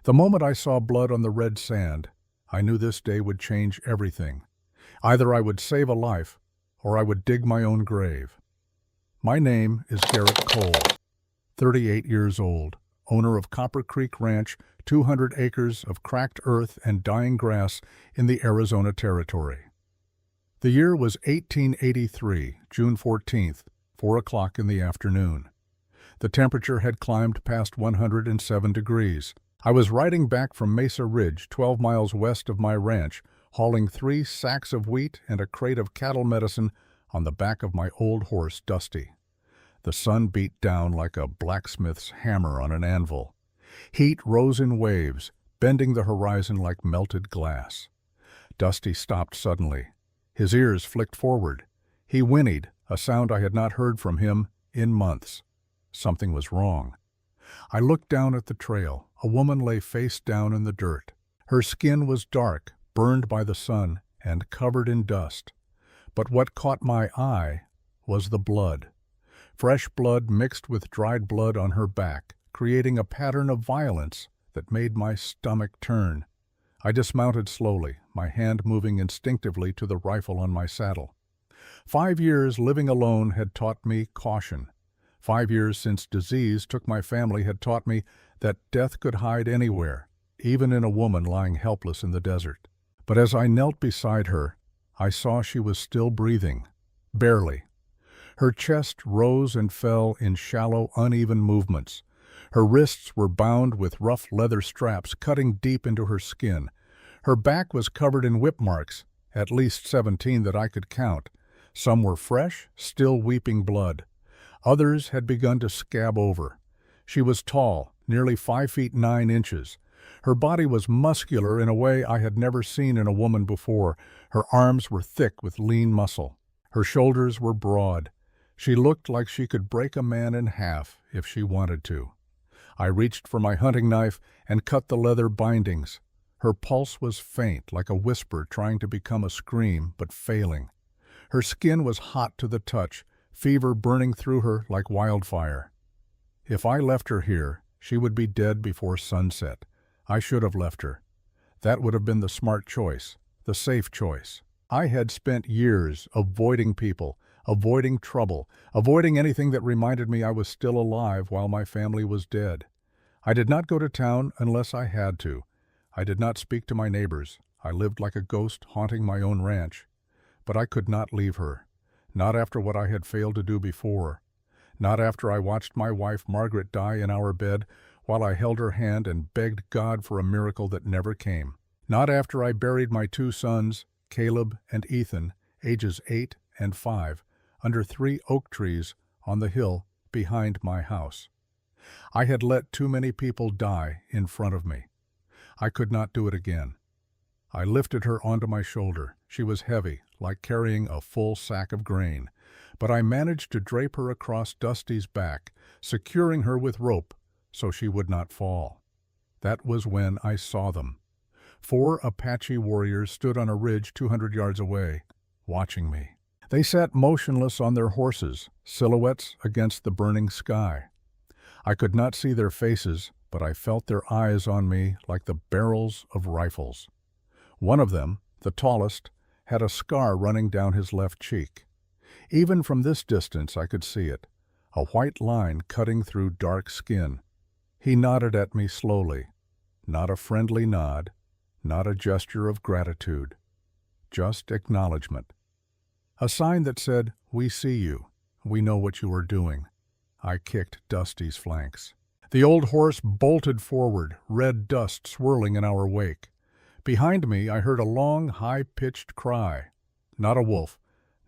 The moment I saw blood on the red sand, I knew this day would change everything. Either I would save a life, or I would dig my own grave. My name is Garrett Cole, 38 years old, owner of Copper Creek Ranch, 200 acres of cracked earth and dying grass in the Arizona Territory. The year was 1883, June 14th, 4 o'clock in the afternoon. The temperature had climbed past 107 degrees. I was riding back from Mesa Ridge, 12 miles west of my ranch, hauling 3 sacks of wheat and a crate of cattle medicine on the back of my old horse, Dusty. The sun beat down like a blacksmith's hammer on an anvil. Heat rose in waves, bending the horizon like melted glass. Dusty stopped suddenly. His ears flicked forward. He whinnied, a sound I had not heard from him in months. Something was wrong. I looked down at the trail. A woman lay face down in the dirt. Her skin was dark, burned by the sun, and covered in dust. But what caught my eye was the blood. Fresh blood mixed with dried blood on her back, creating a pattern of violence that made my stomach turn. I dismounted slowly, my hand moving instinctively to the rifle on my saddle. 5 years living alone had taught me caution. 5 years since disease took my family had taught me that death could hide anywhere, even in a woman lying helpless in the desert. But as I knelt beside her, I saw she was still breathing, barely. Her chest rose and fell in shallow, uneven movements. Her wrists were bound with rough leather straps cutting deep into her skin. Her back was covered in whip marks, at least 17 that I could count. Some were fresh, still weeping blood. Others had begun to scab over. She was tall, nearly 5 feet 9 inches. Her body was muscular in a way I had never seen in a woman before. Her arms were thick with lean muscle. Her shoulders were broad. She looked like she could break a man in half if she wanted to. I reached for my hunting knife and cut the leather bindings. Her pulse was faint, like a whisper trying to become a scream, but failing. Her skin was hot to the touch, fever burning through her like wildfire. If I left her here, she would be dead before sunset. I should have left her. That would have been the smart choice, the safe choice. I had spent years avoiding people, avoiding trouble, avoiding anything that reminded me I was still alive while my family was dead. I did not go to town unless I had to. I did not speak to my neighbors. I lived like a ghost haunting my own ranch. But I could not leave her. Not after what I had failed to do before. Not after I watched my wife Margaret die in our bed while I held her hand and begged God for a miracle that never came. Not after I buried my 2 sons, Caleb and Ethan, ages 8 and 5, under 3 oak trees on the hill behind my house. I had let too many people die in front of me. I could not do it again. I lifted her onto my shoulder. She was heavy, like carrying a full sack of grain, but I managed to drape her across Dusty's back, securing her with rope so she would not fall. That was when I saw them. 4 Apache warriors stood on a ridge 200 yards away, watching me. They sat motionless on their horses, silhouettes against the burning sky. I could not see their faces, but I felt their eyes on me like the barrels of rifles. One of them, the tallest, had a scar running down his left cheek. Even from this distance I could see it, a white line cutting through dark skin. He nodded at me slowly, not a friendly nod, not a gesture of gratitude, just acknowledgement. A sign that said, "We see you. We know what you are doing." I kicked Dusty's flanks. The old horse bolted forward, red dust swirling in our wake. Behind me I heard a long, high-pitched cry. Not a wolf,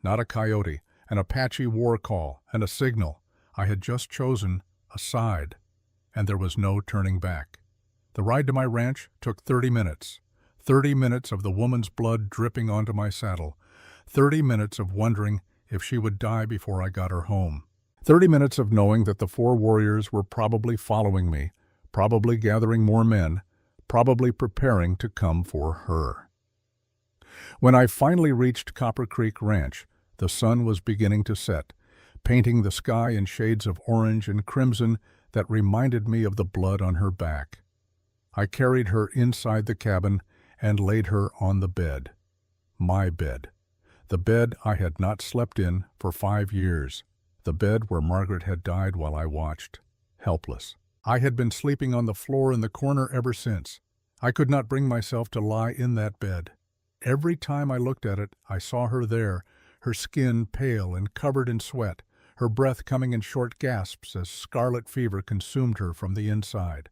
not a coyote, an Apache war call, and a signal. I had just chosen a side, and there was no turning back. The ride to my ranch took 30 minutes. 30 minutes of the woman's blood dripping onto my saddle. 30 minutes of wondering if she would die before I got her home. 30 minutes of knowing that the 4 warriors were probably following me, probably gathering more men, probably preparing to come for her. When I finally reached Copper Creek Ranch, the sun was beginning to set, painting the sky in shades of orange and crimson that reminded me of the blood on her back. I carried her inside the cabin and laid her on the bed. My bed. The bed I had not slept in for 5 years. The bed where Margaret had died while I watched, helpless. I had been sleeping on the floor in the corner ever since. I could not bring myself to lie in that bed. Every time I looked at it, I saw her there, her skin pale and covered in sweat, her breath coming in short gasps as scarlet fever consumed her from the inside.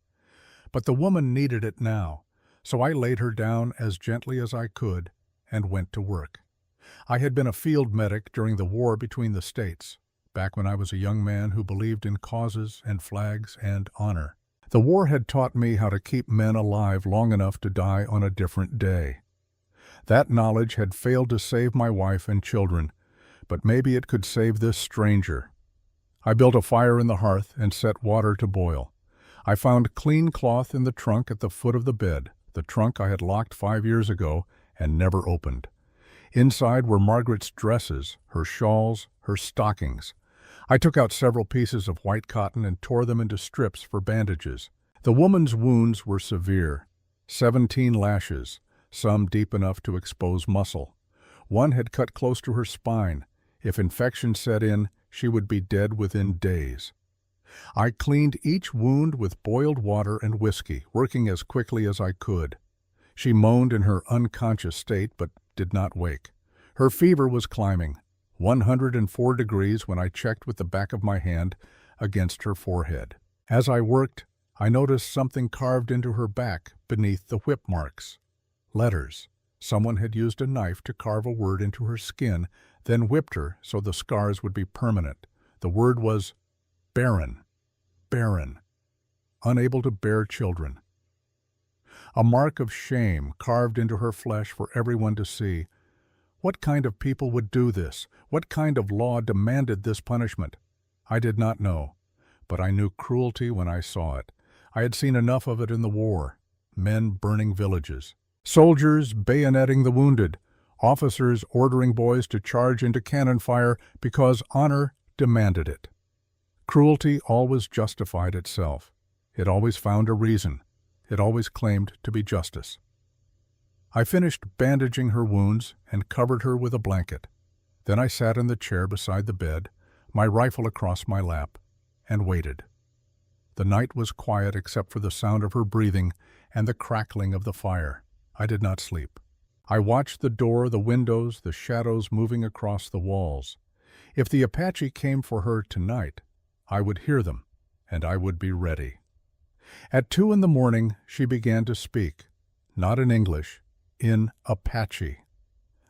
But the woman needed it now, so I laid her down as gently as I could and went to work. I had been a field medic during the war between the states, back when I was a young man who believed in causes and flags and honor. The war had taught me how to keep men alive long enough to die on a different day. That knowledge had failed to save my wife and children, but maybe it could save this stranger. I built a fire in the hearth and set water to boil. I found clean cloth in the trunk at the foot of the bed, the trunk I had locked 5 years ago and never opened. Inside were Margaret's dresses, her shawls, her stockings. I took out several pieces of white cotton and tore them into strips for bandages. The woman's wounds were severe. 17 lashes, some deep enough to expose muscle. One had cut close to her spine. If infection set in, she would be dead within days. I cleaned each wound with boiled water and whiskey, working as quickly as I could. She moaned in her unconscious state, but did not wake. Her fever was climbing, 104 degrees when I checked with the back of my hand against her forehead. As I worked, I noticed something carved into her back beneath the whip marks. Letters. Someone had used a knife to carve a word into her skin, then whipped her so the scars would be permanent. The word was barren. Barren. Unable to bear children. A mark of shame carved into her flesh for everyone to see. What kind of people would do this? What kind of law demanded this punishment? I did not know, but I knew cruelty when I saw it. I had seen enough of it in the war. Men burning villages. Soldiers bayoneting the wounded. Officers ordering boys to charge into cannon fire because honor demanded it. Cruelty always justified itself. It always found a reason. It always claimed to be justice. I finished bandaging her wounds and covered her with a blanket. Then I sat in the chair beside the bed, my rifle across my lap, and waited. The night was quiet except for the sound of her breathing and the crackling of the fire. I did not sleep. I watched the door, the windows, the shadows moving across the walls. If the Apache came for her tonight, I would hear them, and I would be ready. At 2 a.m, she began to speak, not in English, in Apache.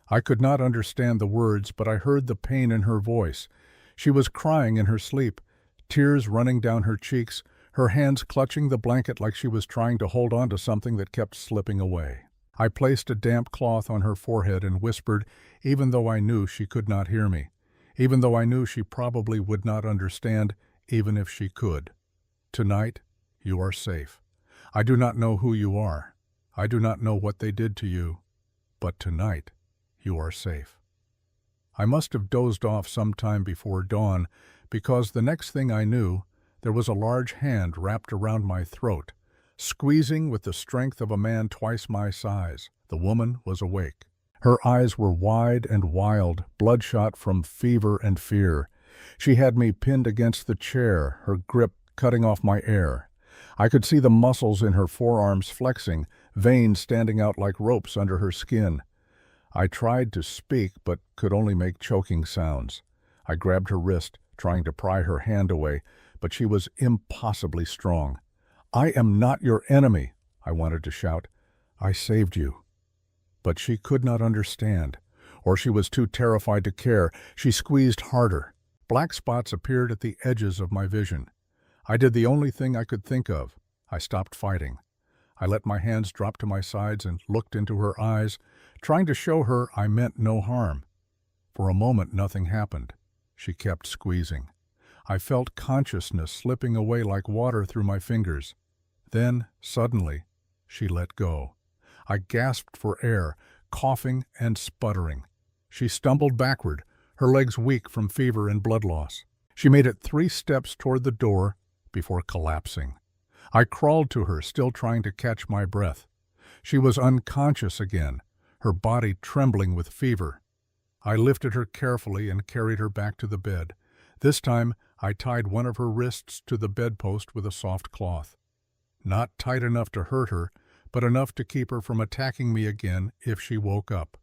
I could not understand the words, but I heard the pain in her voice. She was crying in her sleep, tears running down her cheeks, her hands clutching the blanket like she was trying to hold on to something that kept slipping away. I placed a damp cloth on her forehead and whispered, even though I knew she could not hear me, even though I knew she probably would not understand, even if she could. Tonight, you are safe. I do not know who you are. I do not know what they did to you, but tonight, you are safe. I must have dozed off some time before dawn, because the next thing I knew, there was a large hand wrapped around my throat, squeezing with the strength of a man twice my size. The woman was awake. Her eyes were wide and wild, bloodshot from fever and fear. She had me pinned against the chair, her grip cutting off my air. I could see the muscles in her forearms flexing, veins standing out like ropes under her skin. I tried to speak, but could only make choking sounds. I grabbed her wrist, trying to pry her hand away, but she was impossibly strong. "I am not your enemy," I wanted to shout. "I saved you." But she could not understand, or she was too terrified to care. She squeezed harder. Black spots appeared at the edges of my vision. I did the only thing I could think of. I stopped fighting. I let my hands drop to my sides and looked into her eyes, trying to show her I meant no harm. For a moment, nothing happened. She kept squeezing. I felt consciousness slipping away like water through my fingers. Then, suddenly, she let go. I gasped for air, coughing and sputtering. She stumbled backward, her legs weak from fever and blood loss. She made it 3 steps toward the door before collapsing. I crawled to her, still trying to catch my breath. She was unconscious again, her body trembling with fever. I lifted her carefully and carried her back to the bed. This time, I tied one of her wrists to the bedpost with a soft cloth. Not tight enough to hurt her, but enough to keep her from attacking me again if she woke up.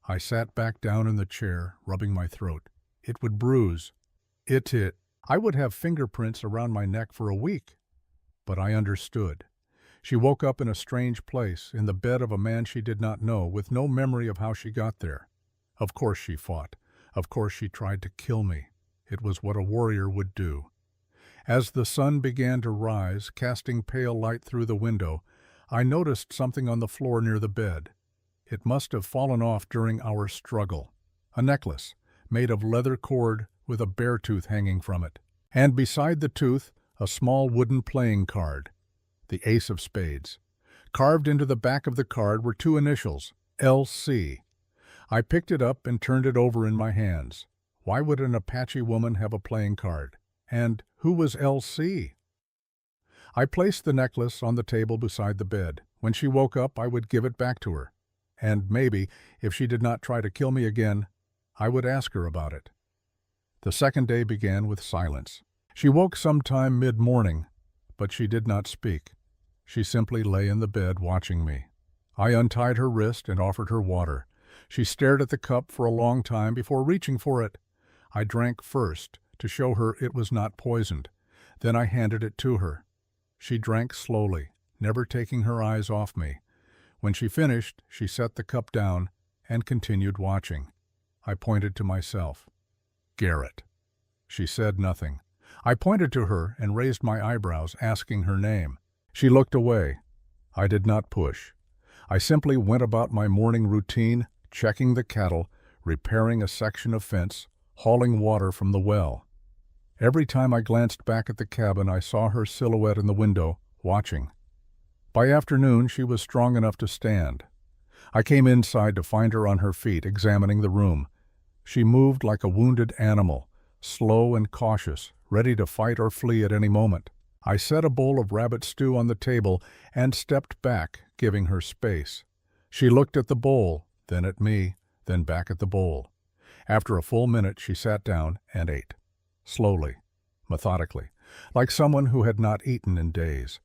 I sat back down in the chair, rubbing my throat. It would bruise. I would have fingerprints around my neck for a week. But I understood. She woke up in a strange place, in the bed of a man she did not know, with no memory of how she got there. Of course she fought. Of course she tried to kill me. It was what a warrior would do. As the sun began to rise, casting pale light through the window, I noticed something on the floor near the bed. It must have fallen off during our struggle. A necklace, made of leather cord with a bear tooth hanging from it. And beside the tooth, a small wooden playing card, the ace of spades. Carved into the back of the card were two initials, LC. I picked it up and turned it over in my hands. Why would an Apache woman have a playing card? And who was LC? I placed the necklace on the table beside the bed. When she woke up, I would give it back to her. And maybe, if she did not try to kill me again, I would ask her about it. The second day began with silence. She woke sometime mid-morning, but she did not speak. She simply lay in the bed watching me. I untied her wrist and offered her water. She stared at the cup for a long time before reaching for it. I drank first to show her it was not poisoned. Then I handed it to her. She drank slowly, never taking her eyes off me. When she finished, she set the cup down and continued watching. I pointed to myself. Garrett. She said nothing. I pointed to her and raised my eyebrows, asking her name. She looked away. I did not push. I simply went about my morning routine, checking the cattle, repairing a section of fence, hauling water from the well. Every time I glanced back at the cabin, I saw her silhouette in the window, watching. By afternoon, she was strong enough to stand. I came inside to find her on her feet, examining the room. She moved like a wounded animal, slow and cautious, ready to fight or flee at any moment. I set a bowl of rabbit stew on the table and stepped back, giving her space. She looked at the bowl, then at me, then back at the bowl. After a full minute, she sat down and ate. Slowly, methodically, like someone who had not eaten in days.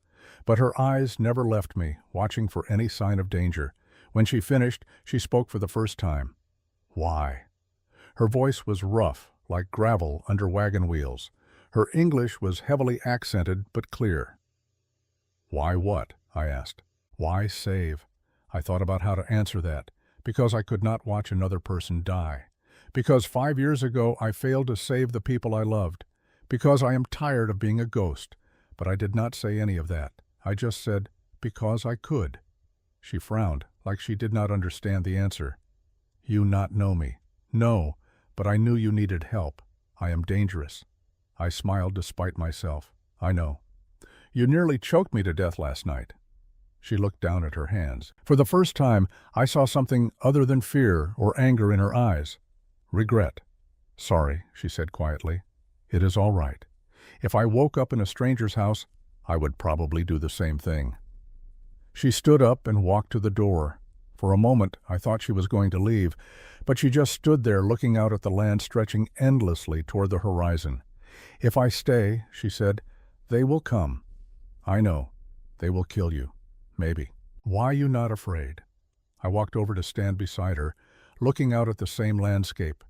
But her eyes never left me, watching for any sign of danger. When she finished, she spoke for the first time. Why? Her voice was rough, like gravel under wagon wheels. Her English was heavily accented but clear. Why what? I asked. Why save? I thought about how to answer that. Because I could not watch another person die. Because 5 years ago I failed to save the people I loved. Because I am tired of being a ghost. But I did not say any of that. I just said, because I could. She frowned, like she did not understand the answer. You not know me. No, but I knew you needed help. I am dangerous. I smiled despite myself. I know. You nearly choked me to death last night. She looked down at her hands. For the first time, I saw something other than fear or anger in her eyes. Regret. Sorry, she said quietly. It is all right. If I woke up in a stranger's house, I would probably do the same thing. She stood up and walked to the door. For a moment, I thought she was going to leave, but she just stood there looking out at the land stretching endlessly toward the horizon. If I stay, she said, they will come. I know. They will kill you. Maybe. Why you not afraid? I walked over to stand beside her, looking out at the same landscape.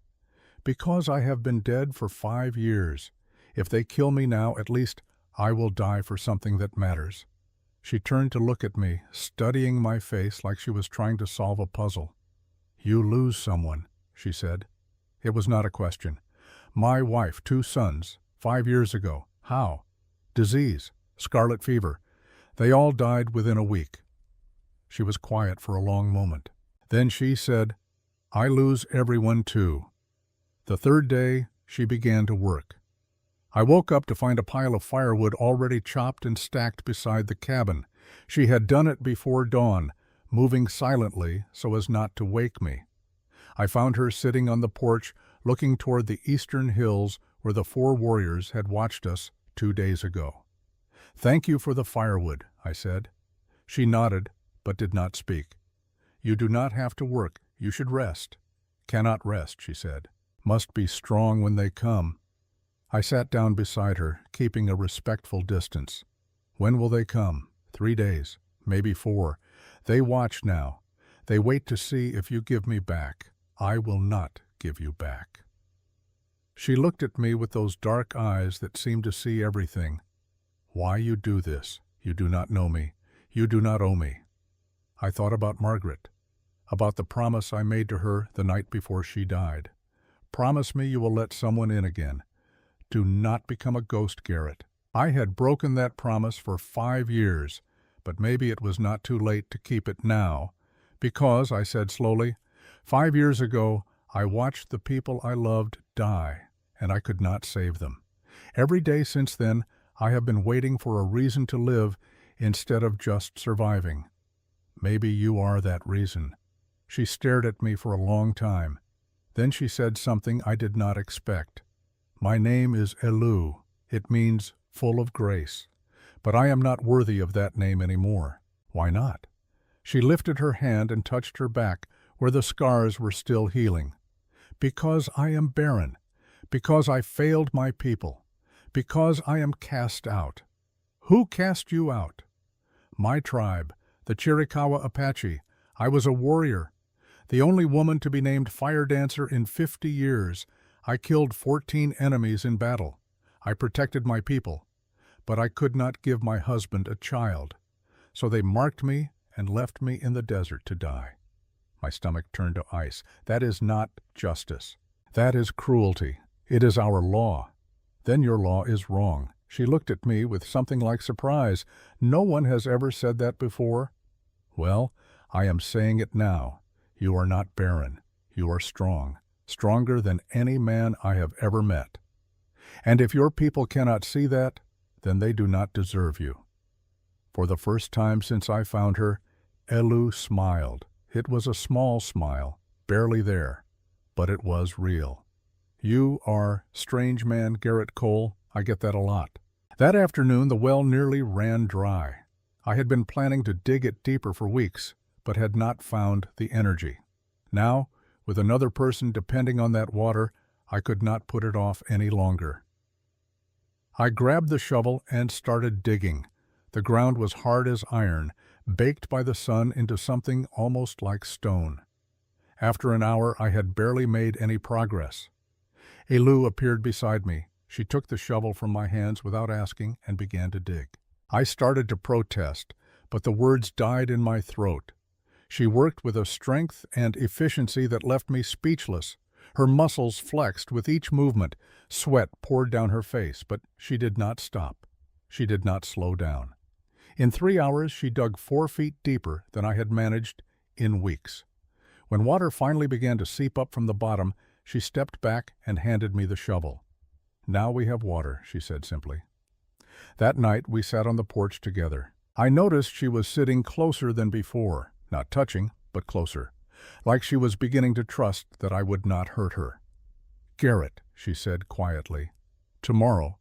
Because I have been dead for 5 years. If they kill me now, at least I will die for something that matters. She turned to look at me, studying my face like she was trying to solve a puzzle. You lose someone, she said. It was not a question. My wife, 2 sons, 5 years ago. How? Disease, scarlet fever. They all died within a week. She was quiet for a long moment. Then she said, I lose everyone too. The third day, she began to work. I woke up to find a pile of firewood already chopped and stacked beside the cabin. She had done it before dawn, moving silently so as not to wake me. I found her sitting on the porch, looking toward the eastern hills where the 4 warriors had watched us 2 days ago. "Thank you for the firewood," I said. She nodded, but did not speak. "You do not have to work. You should rest." "Cannot rest," she said. "Must be strong when they come." I sat down beside her, keeping a respectful distance. "When will they come?" "3 days, maybe 4. They watch now. They wait to see if you give me back. I will not give you back." She looked at me with those dark eyes that seemed to see everything. "Why you do this? You do not know me. You do not owe me." I thought about Margaret, about the promise I made to her the night before she died. "Promise me you will let someone in again. Do not become a ghost, Garrett." I had broken that promise for 5 years, but maybe it was not too late to keep it now, because, I said slowly, 5 years ago I watched the people I loved die, and I could not save them. Every day since then I have been waiting for a reason to live instead of just surviving. Maybe you are that reason. She stared at me for a long time. Then she said something I did not expect. "My name is Elu. It means full of grace. But I am not worthy of that name anymore." "Why not?" She lifted her hand and touched her back where the scars were still healing. "Because I am barren. Because I failed my people. Because I am cast out." "Who cast you out?" "My tribe, the Chiricahua Apache. I was a warrior. The only woman to be named Fire Dancer in 50 years. I killed 14 enemies in battle. I protected my people. But I could not give my husband a child. So they marked me and left me in the desert to die." My stomach turned to ice. "That is not justice. That is cruelty. It is our law." "Then your law is wrong." She looked at me with something like surprise. "No one has ever said that before." "Well, I am saying it now. You are not barren. You are strong. Stronger than any man I have ever met. And if your people cannot see that, then they do not deserve you." For the first time since I found her, Elu smiled. It was a small smile, barely there, but it was real. "You are strange man Garrett Cole." I get that a lot. That afternoon the well nearly ran dry. I had been planning to dig it deeper for weeks, but had not found the energy. Now, with another person depending on that water, I could not put it off any longer. I grabbed the shovel and started digging. The ground was hard as iron, baked by the sun into something almost like stone. After an hour, I had barely made any progress. Elu appeared beside me. She took the shovel from my hands without asking and began to dig. I started to protest, but the words died in my throat. She worked with a strength and efficiency that left me speechless. Her muscles flexed with each movement. Sweat poured down her face, but she did not stop. She did not slow down. In 3 hours, she dug 4 feet deeper than I had managed in weeks. When water finally began to seep up from the bottom, she stepped back and handed me the shovel. "Now we have water," she said simply. That night, we sat on the porch together. I noticed she was sitting closer than before, not touching, but closer, like she was beginning to trust that I would not hurt her. "Garrett," she said quietly, "tomorrow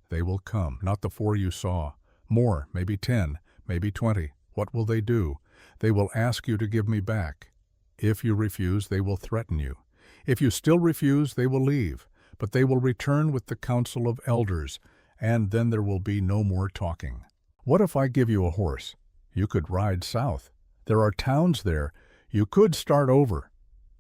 they will come, not the 4 you saw. More, maybe 10, maybe 20. What will they do? They will ask you to give me back. If you refuse, they will threaten you. If you still refuse, they will leave, but they will return with the council of elders, and then there will be no more talking. What if I give you a horse? You could ride south. There are towns there. You could start over."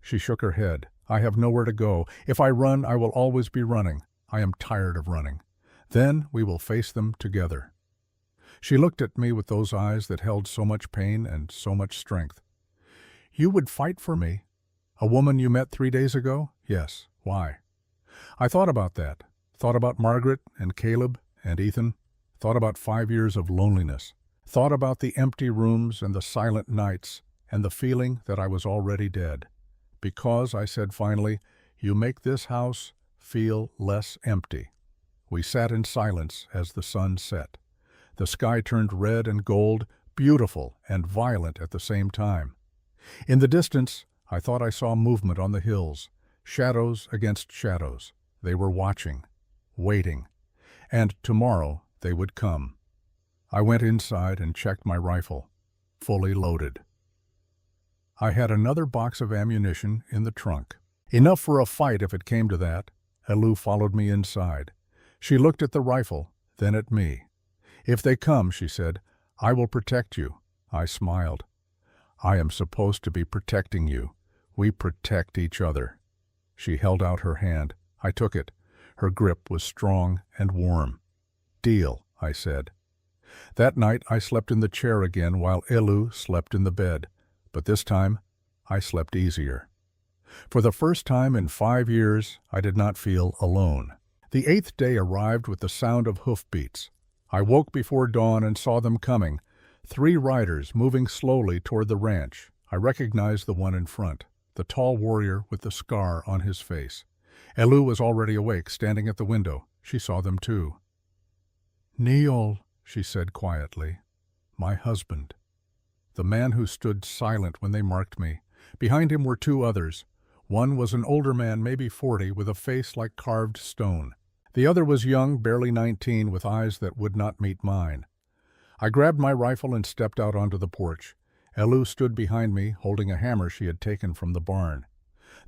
She shook her head. "I have nowhere to go. If I run, I will always be running. I am tired of running. Then we will face them together." She looked at me with those eyes that held so much pain and so much strength. "You would fight for me? A woman you met 3 days ago?" "Yes. Why?" I thought about that. Thought about Margaret and Caleb and Ethan. Thought about 5 years of loneliness. Thought about the empty rooms and the silent nights and the feeling that I was already dead. "Because," I said finally, "you make this house feel less empty." We sat in silence as the sun set. The sky turned red and gold, beautiful and violent at the same time. In the distance, I thought I saw movement on the hills, shadows against shadows. They were watching, waiting, and tomorrow they would come. I went inside and checked my rifle, fully loaded. I had another box of ammunition in the trunk. Enough for a fight if it came to that. Elu followed me inside. She looked at the rifle, then at me. "If they come," she said, "I will protect you." I smiled. "I am supposed to be protecting you. We protect each other." She held out her hand. I took it. Her grip was strong and warm. "Deal," I said. That night I slept in the chair again while Elu slept in the bed, but this time I slept easier. For the first time in 5 years, I did not feel alone. The 8th day arrived with the sound of hoofbeats. I woke before dawn and saw them coming, 3 riders moving slowly toward the ranch. I recognized the one in front, the tall warrior with the scar on his face. Elu was already awake, standing at the window. She saw them too. "Neil," she said quietly, "my husband." The man who stood silent when they marked me. Behind him were 2 others. One was an older man, maybe 40, with a face like carved stone. The other was young, barely 19, with eyes that would not meet mine. I grabbed my rifle and stepped out onto the porch. Elu stood behind me, holding a hammer she had taken from the barn.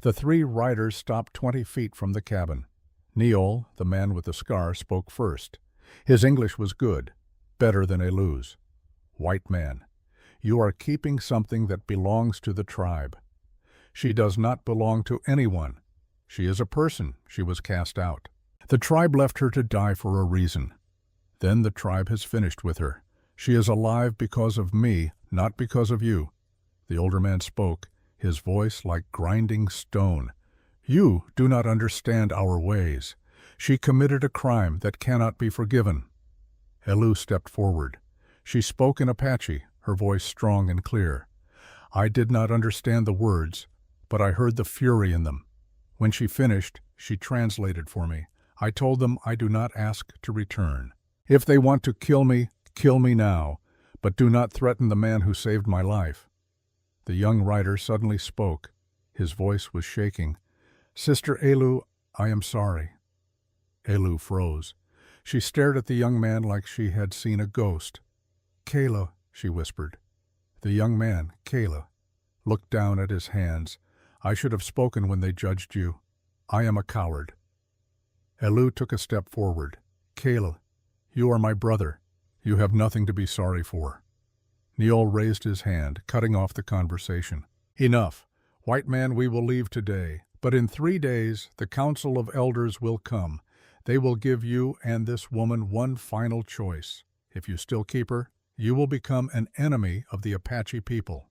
The 3 riders stopped 20 feet from the cabin. Neil, the man with the scar, spoke first. His English was good, better than Elu's. "White man, you are keeping something that belongs to the tribe. She does not belong to anyone. She is a person. She was cast out. The tribe left her to die for a reason. Then the tribe has finished with her. She is alive because of me, not because of you." The older man spoke, his voice like grinding stone. "You do not understand our ways. She committed a crime that cannot be forgiven." Elu stepped forward. She spoke in Apache, her voice strong and clear. I did not understand the words, but I heard the fury in them. When she finished, she translated for me. I told them I do not ask to return. If they want to kill me now, but do not threaten the man who saved my life. The young rider suddenly spoke. His voice was shaking. "Sister Elu, I am sorry." Elu froze. She stared at the young man like she had seen a ghost. "Kayla," she whispered. The young man, Kayla, looked down at his hands. "I should have spoken when they judged you. I am a coward." Elu took a step forward. "Kayla, you are my brother. You have nothing to be sorry for." Neil raised his hand, cutting off the conversation. "Enough. White man, we will leave today. But in 3 days, the council of elders will come. They will give you and this woman one final choice. If you still keep her, you will become an enemy of the Apache people."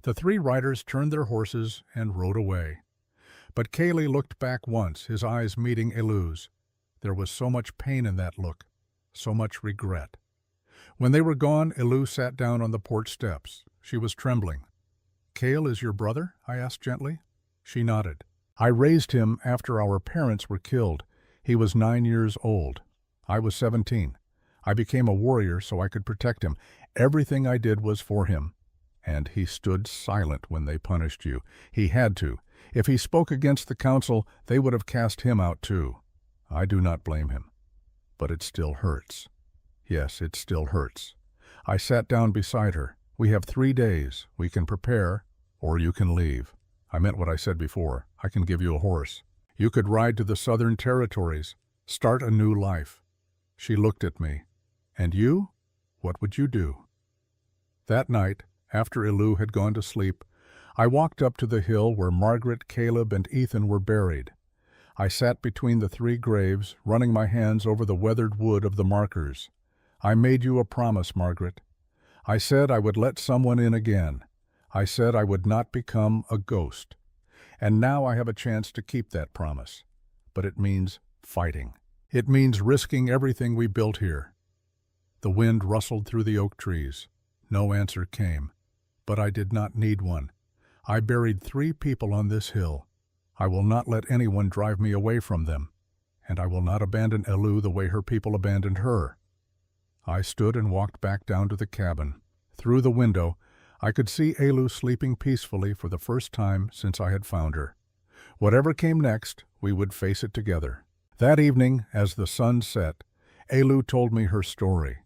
The 3 riders turned their horses and rode away. But Kaylee looked back once, his eyes meeting Elu's. There was so much pain in that look, so much regret. When they were gone, Elu sat down on the porch steps. She was trembling. "Kale is your brother?" I asked gently. She nodded. "I raised him after our parents were killed. He was 9 years old. I was 17. I became a warrior so I could protect him. Everything I did was for him. And he stood silent when they punished you. He had to. If he spoke against the council, they would have cast him out too. I do not blame him. But it still hurts. Yes, it still hurts." I sat down beside her. "We have 3 days. We can prepare, or you can leave. I meant what I said before. I can give you a horse. You could ride to the Southern Territories, start a new life." She looked at me. "And you? What would you do?" That night, after Elu had gone to sleep, I walked up to the hill where Margaret, Caleb, and Ethan were buried. I sat between the 3 graves, running my hands over the weathered wood of the markers. "I made you a promise, Margaret. I said I would let someone in again. I said I would not become a ghost. And now I have a chance to keep that promise. But it means fighting. It means risking everything we built here." The wind rustled through the oak trees. No answer came. But I did not need one. I buried 3 people on this hill. I will not let anyone drive me away from them. And I will not abandon Elu the way her people abandoned her. I stood and walked back down to the cabin. Through the window, I could see Elu sleeping peacefully for the first time since I had found her. Whatever came next, we would face it together. That evening, as the sun set, Elu told me her story.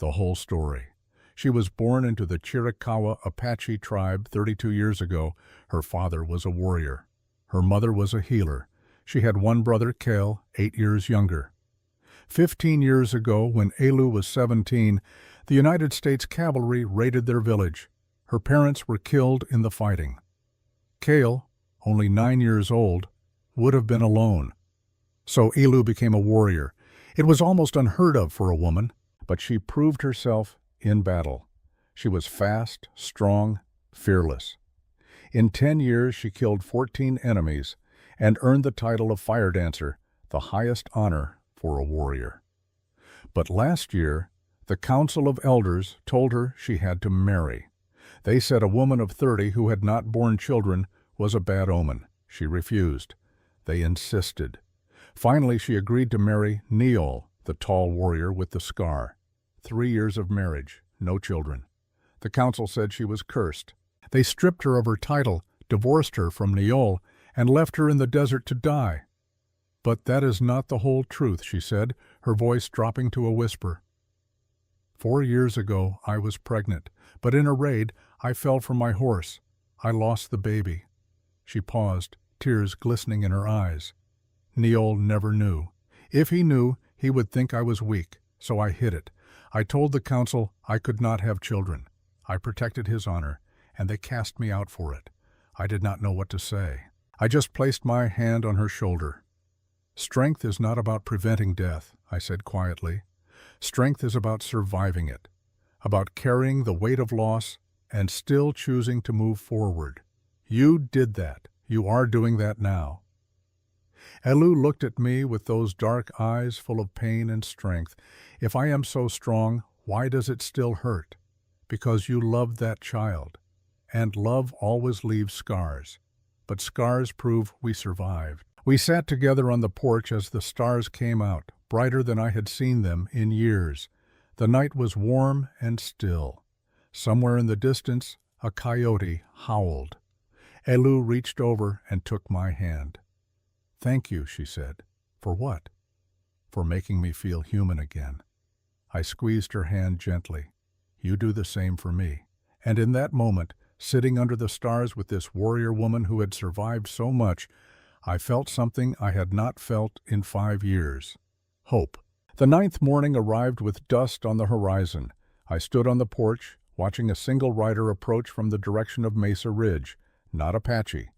The whole story. She was born into the Chiricahua Apache tribe 32 years ago. Her father was a warrior. Her mother was a healer. She had one brother, Cale, 8 years younger. 15 years ago, when Elu was 17, the United States cavalry raided their village. Her parents were killed in the fighting. Cale, only 9 years old, would have been alone. So Elu became a warrior. It was almost unheard of for a woman, but she proved herself in battle. She was fast, strong, fearless. In 10 years, she killed 14 enemies and earned the title of Fire Dancer, the highest honor for a warrior. But last year, the Council of Elders told her she had to marry. They said a woman of 30 who had not borne children was a bad omen. She refused. They insisted. Finally, she agreed to marry Neol, the tall warrior with the scar. 3 years of marriage, no children. The council said she was cursed. They stripped her of her title, divorced her from Neol, and left her in the desert to die. But that is not the whole truth, she said, her voice dropping to a whisper. 4 years ago, I was pregnant, but in a raid, I fell from my horse. I lost the baby. She paused, tears glistening in her eyes. Neol never knew. If he knew, he would think I was weak, so I hid it. I told the council I could not have children. I protected his honor, and they cast me out for it. I did not know what to say. I just placed my hand on her shoulder. Strength is not about preventing death, I said quietly. Strength is about surviving it, about carrying the weight of loss and still choosing to move forward. You did that. You are doing that now. Elu looked at me with those dark eyes full of pain and strength. If I am so strong, why does it still hurt? Because you loved that child. And love always leaves scars. But scars prove we survived. We sat together on the porch as the stars came out, brighter than I had seen them in years. The night was warm and still. Somewhere in the distance, a coyote howled. Elu reached over and took my hand. Thank you, she said. For what? For making me feel human again. I squeezed her hand gently. You do the same for me. And in that moment, sitting under the stars with this warrior woman who had survived so much, I felt something I had not felt in 5 years. Hope. The 9th morning arrived with dust on the horizon. I stood on the porch, watching a single rider approach from the direction of Mesa Ridge, not Apache.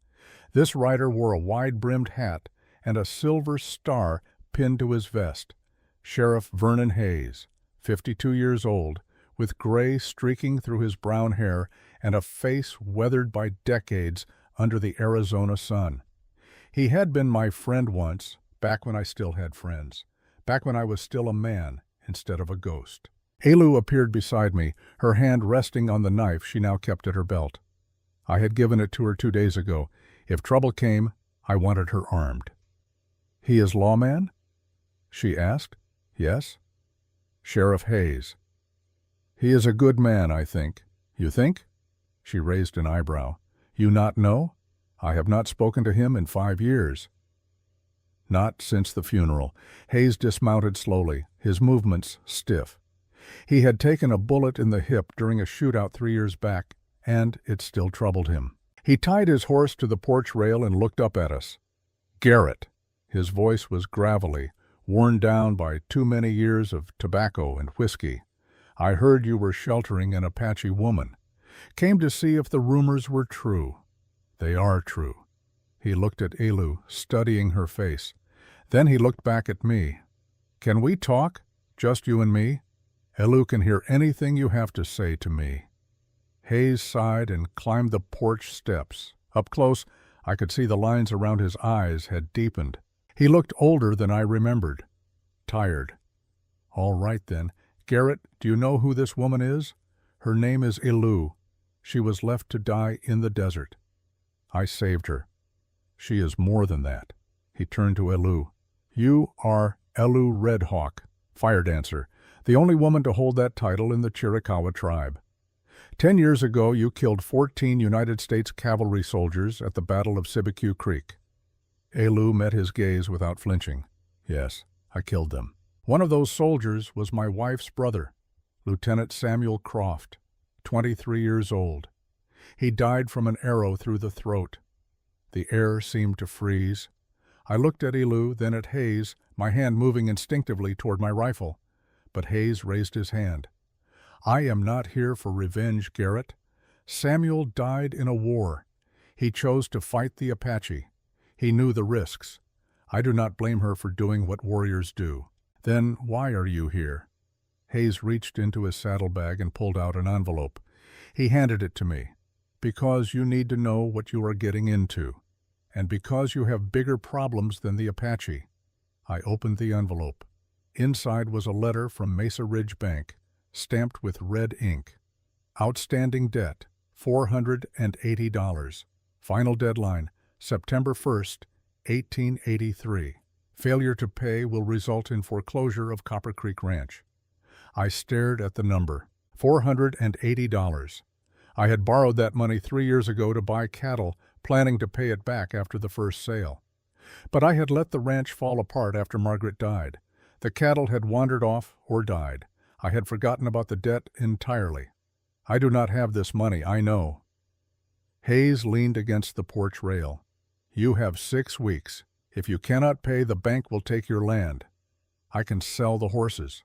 This rider wore a wide-brimmed hat and a silver star pinned to his vest. Sheriff Vernon Hayes, 52 years old, with gray streaking through his brown hair and a face weathered by decades under the Arizona sun. He had been my friend once, back when I still had friends, back when I was still a man instead of a ghost. Elu appeared beside me, her hand resting on the knife she now kept at her belt. I had given it to her 2 days ago. If trouble came, I wanted her armed. He is lawman? She asked. Yes. Sheriff Hayes. He is a good man, I think. You think? She raised an eyebrow. You not know? I have not spoken to him in 5 years. Not since the funeral. Hayes dismounted slowly, his movements stiff. He had taken a bullet in the hip during a shootout 3 years back, and it still troubled him. He tied his horse to the porch rail and looked up at us. Garrett. His voice was gravelly, worn down by too many years of tobacco and whiskey. I heard you were sheltering an Apache woman. Came to see if the rumors were true. They are true. He looked at Elu, studying her face. Then he looked back at me. Can we talk? Just you and me? Elu can hear anything you have to say to me. Hayes sighed and climbed the porch steps. Up close, I could see the lines around his eyes had deepened. He looked older than I remembered. Tired. All right then. Garrett, do you know who this woman is? Her name is Elu. She was left to die in the desert. I saved her. She is more than that. He turned to Elu. You are Elu Red Hawk, Fire Dancer, the only woman to hold that title in the Chiricahua tribe. 10 years ago, you killed 14 United States cavalry soldiers at the Battle of Sibique Creek. Elu met his gaze without flinching. Yes, I killed them. One of those soldiers was my wife's brother. Lieutenant Samuel Croft, 23 years old. He died from an arrow through the throat. The air seemed to freeze. I looked at Elu, then at Hayes, my hand moving instinctively toward my rifle. But Hayes raised his hand. I am not here for revenge, Garrett. Samuel died in a war. He chose to fight the Apache. He knew the risks. I do not blame her for doing what warriors do. Then why are you here? Hayes reached into his saddlebag and pulled out an envelope. He handed it to me. Because you need to know what you are getting into, and because you have bigger problems than the Apache. I opened the envelope. Inside was a letter from Mesa Ridge Bank, stamped with red ink. Outstanding debt, $480. Final deadline, September 1st, 1883. Failure to pay will result in foreclosure of Copper Creek Ranch. I stared at the number. $480. I had borrowed that money 3 years ago to buy cattle, planning to pay it back after the first sale. But I had let the ranch fall apart after Margaret died. The cattle had wandered off or died. I had forgotten about the debt entirely. I do not have this money, I know. Hayes leaned against the porch rail. You have 6 weeks. If you cannot pay, the bank will take your land. I can sell the horses.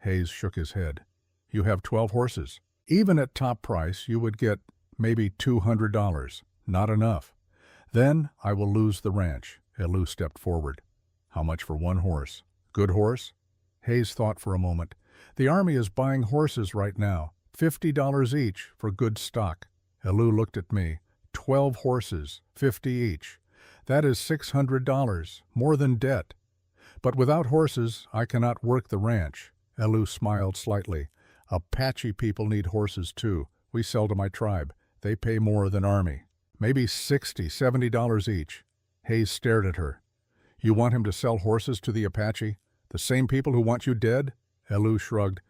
Hayes shook his head. You have 12 horses. Even at top price, you would get maybe $200. Not enough. Then I will lose the ranch. Elu stepped forward. How much for one horse? Good horse? Hayes thought for a moment. The army is buying horses right now. $50 each for good stock. Elu looked at me. 12 horses, 50 each. That is $600, more than debt. But without horses, I cannot work the ranch. Elu smiled slightly. Apache people need horses too. We sell to my tribe. They pay more than army. Maybe $60, $70 each. Hayes stared at her. You want him to sell horses to the Apache? The same people who want you dead? Elu shrugged.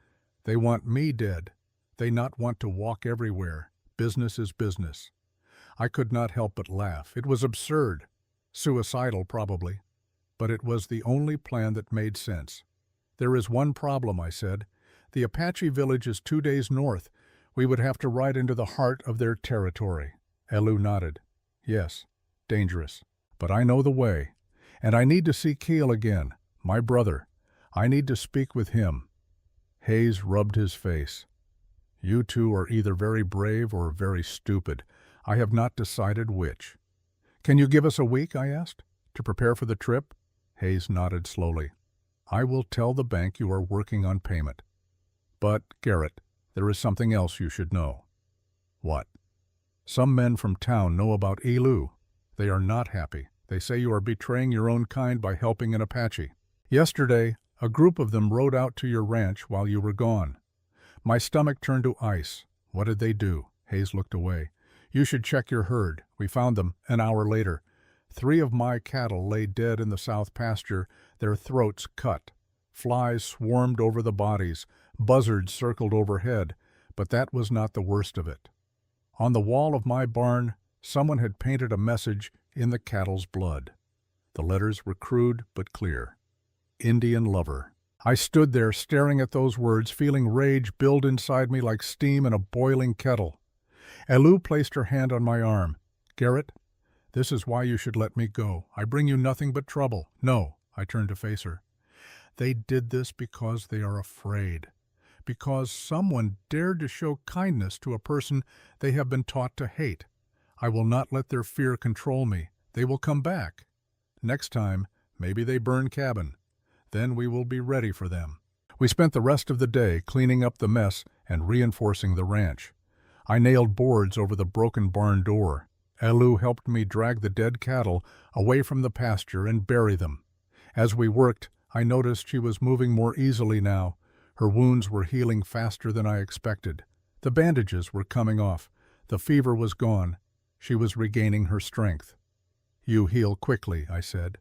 They want me dead. They not want to walk everywhere. Business is business. I could not help but laugh. It was absurd. Suicidal, probably. But it was the only plan that made sense. There is one problem, I said. The Apache village is 2 days north. We would have to ride into the heart of their territory. Elu nodded. Yes, dangerous. But I know the way. And I need to see Keel again, my brother. I need to speak with him. Hayes rubbed his face. You two are either very brave or very stupid. I have not decided which. Can you give us a week, I asked, to prepare for the trip? Hayes nodded slowly. I will tell the bank you are working on payment. But, Garrett, there is something else you should know. What? Some men from town know about Elu. They are not happy. They say you are betraying your own kind by helping an Apache. Yesterday, a group of them rode out to your ranch while you were gone. My stomach turned to ice. What did they do? Hayes looked away. You should check your herd. We found them an hour later. 3 of my cattle lay dead in the south pasture, their throats cut. Flies swarmed over the bodies. Buzzards circled overhead, but that was not the worst of it. On the wall of my barn, someone had painted a message in the cattle's blood. The letters were crude but clear. Indian lover. I stood there staring at those words, feeling rage build inside me like steam in a boiling kettle. Elu placed her hand on my arm. Garrett, this is why you should let me go. I bring you nothing but trouble. No, I turned to face her. They did this because they are afraid. Because someone dared to show kindness to a person they have been taught to hate. I will not let their fear control me. They will come back. Next time, maybe they burn cabin. Then we will be ready for them. We spent the rest of the day cleaning up the mess and reinforcing the ranch. I nailed boards over the broken barn door. Elu helped me drag the dead cattle away from the pasture and bury them. As we worked, I noticed she was moving more easily now. Her wounds were healing faster than I expected. The bandages were coming off. The fever was gone. She was regaining her strength. You heal quickly, I said.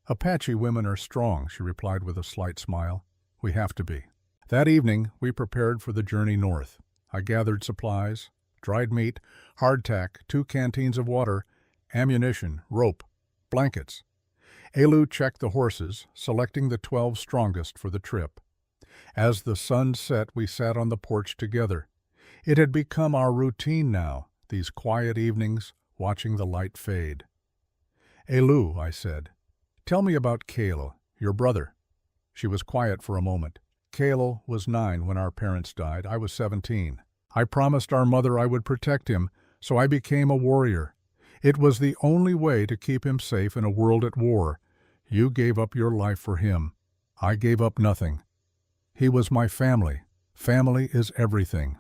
Apache women are strong, she replied with a slight smile. We have to be. That evening, we prepared for the journey north. I gathered supplies, dried meat, hardtack, 2 canteens of water, ammunition, rope, blankets. Elu checked the horses, selecting the 12 strongest for the trip. As the sun set, we sat on the porch together. It had become our routine now, these quiet evenings, watching the light fade. "Elu," I said, "tell me about Cale, your brother." She was quiet for a moment. "Cale was 9 when our parents died. I was 17. I promised our mother I would protect him, so I became a warrior. It was the only way to keep him safe in a world at war. You gave up your life for him. I gave up nothing. He was my family. Family is everything."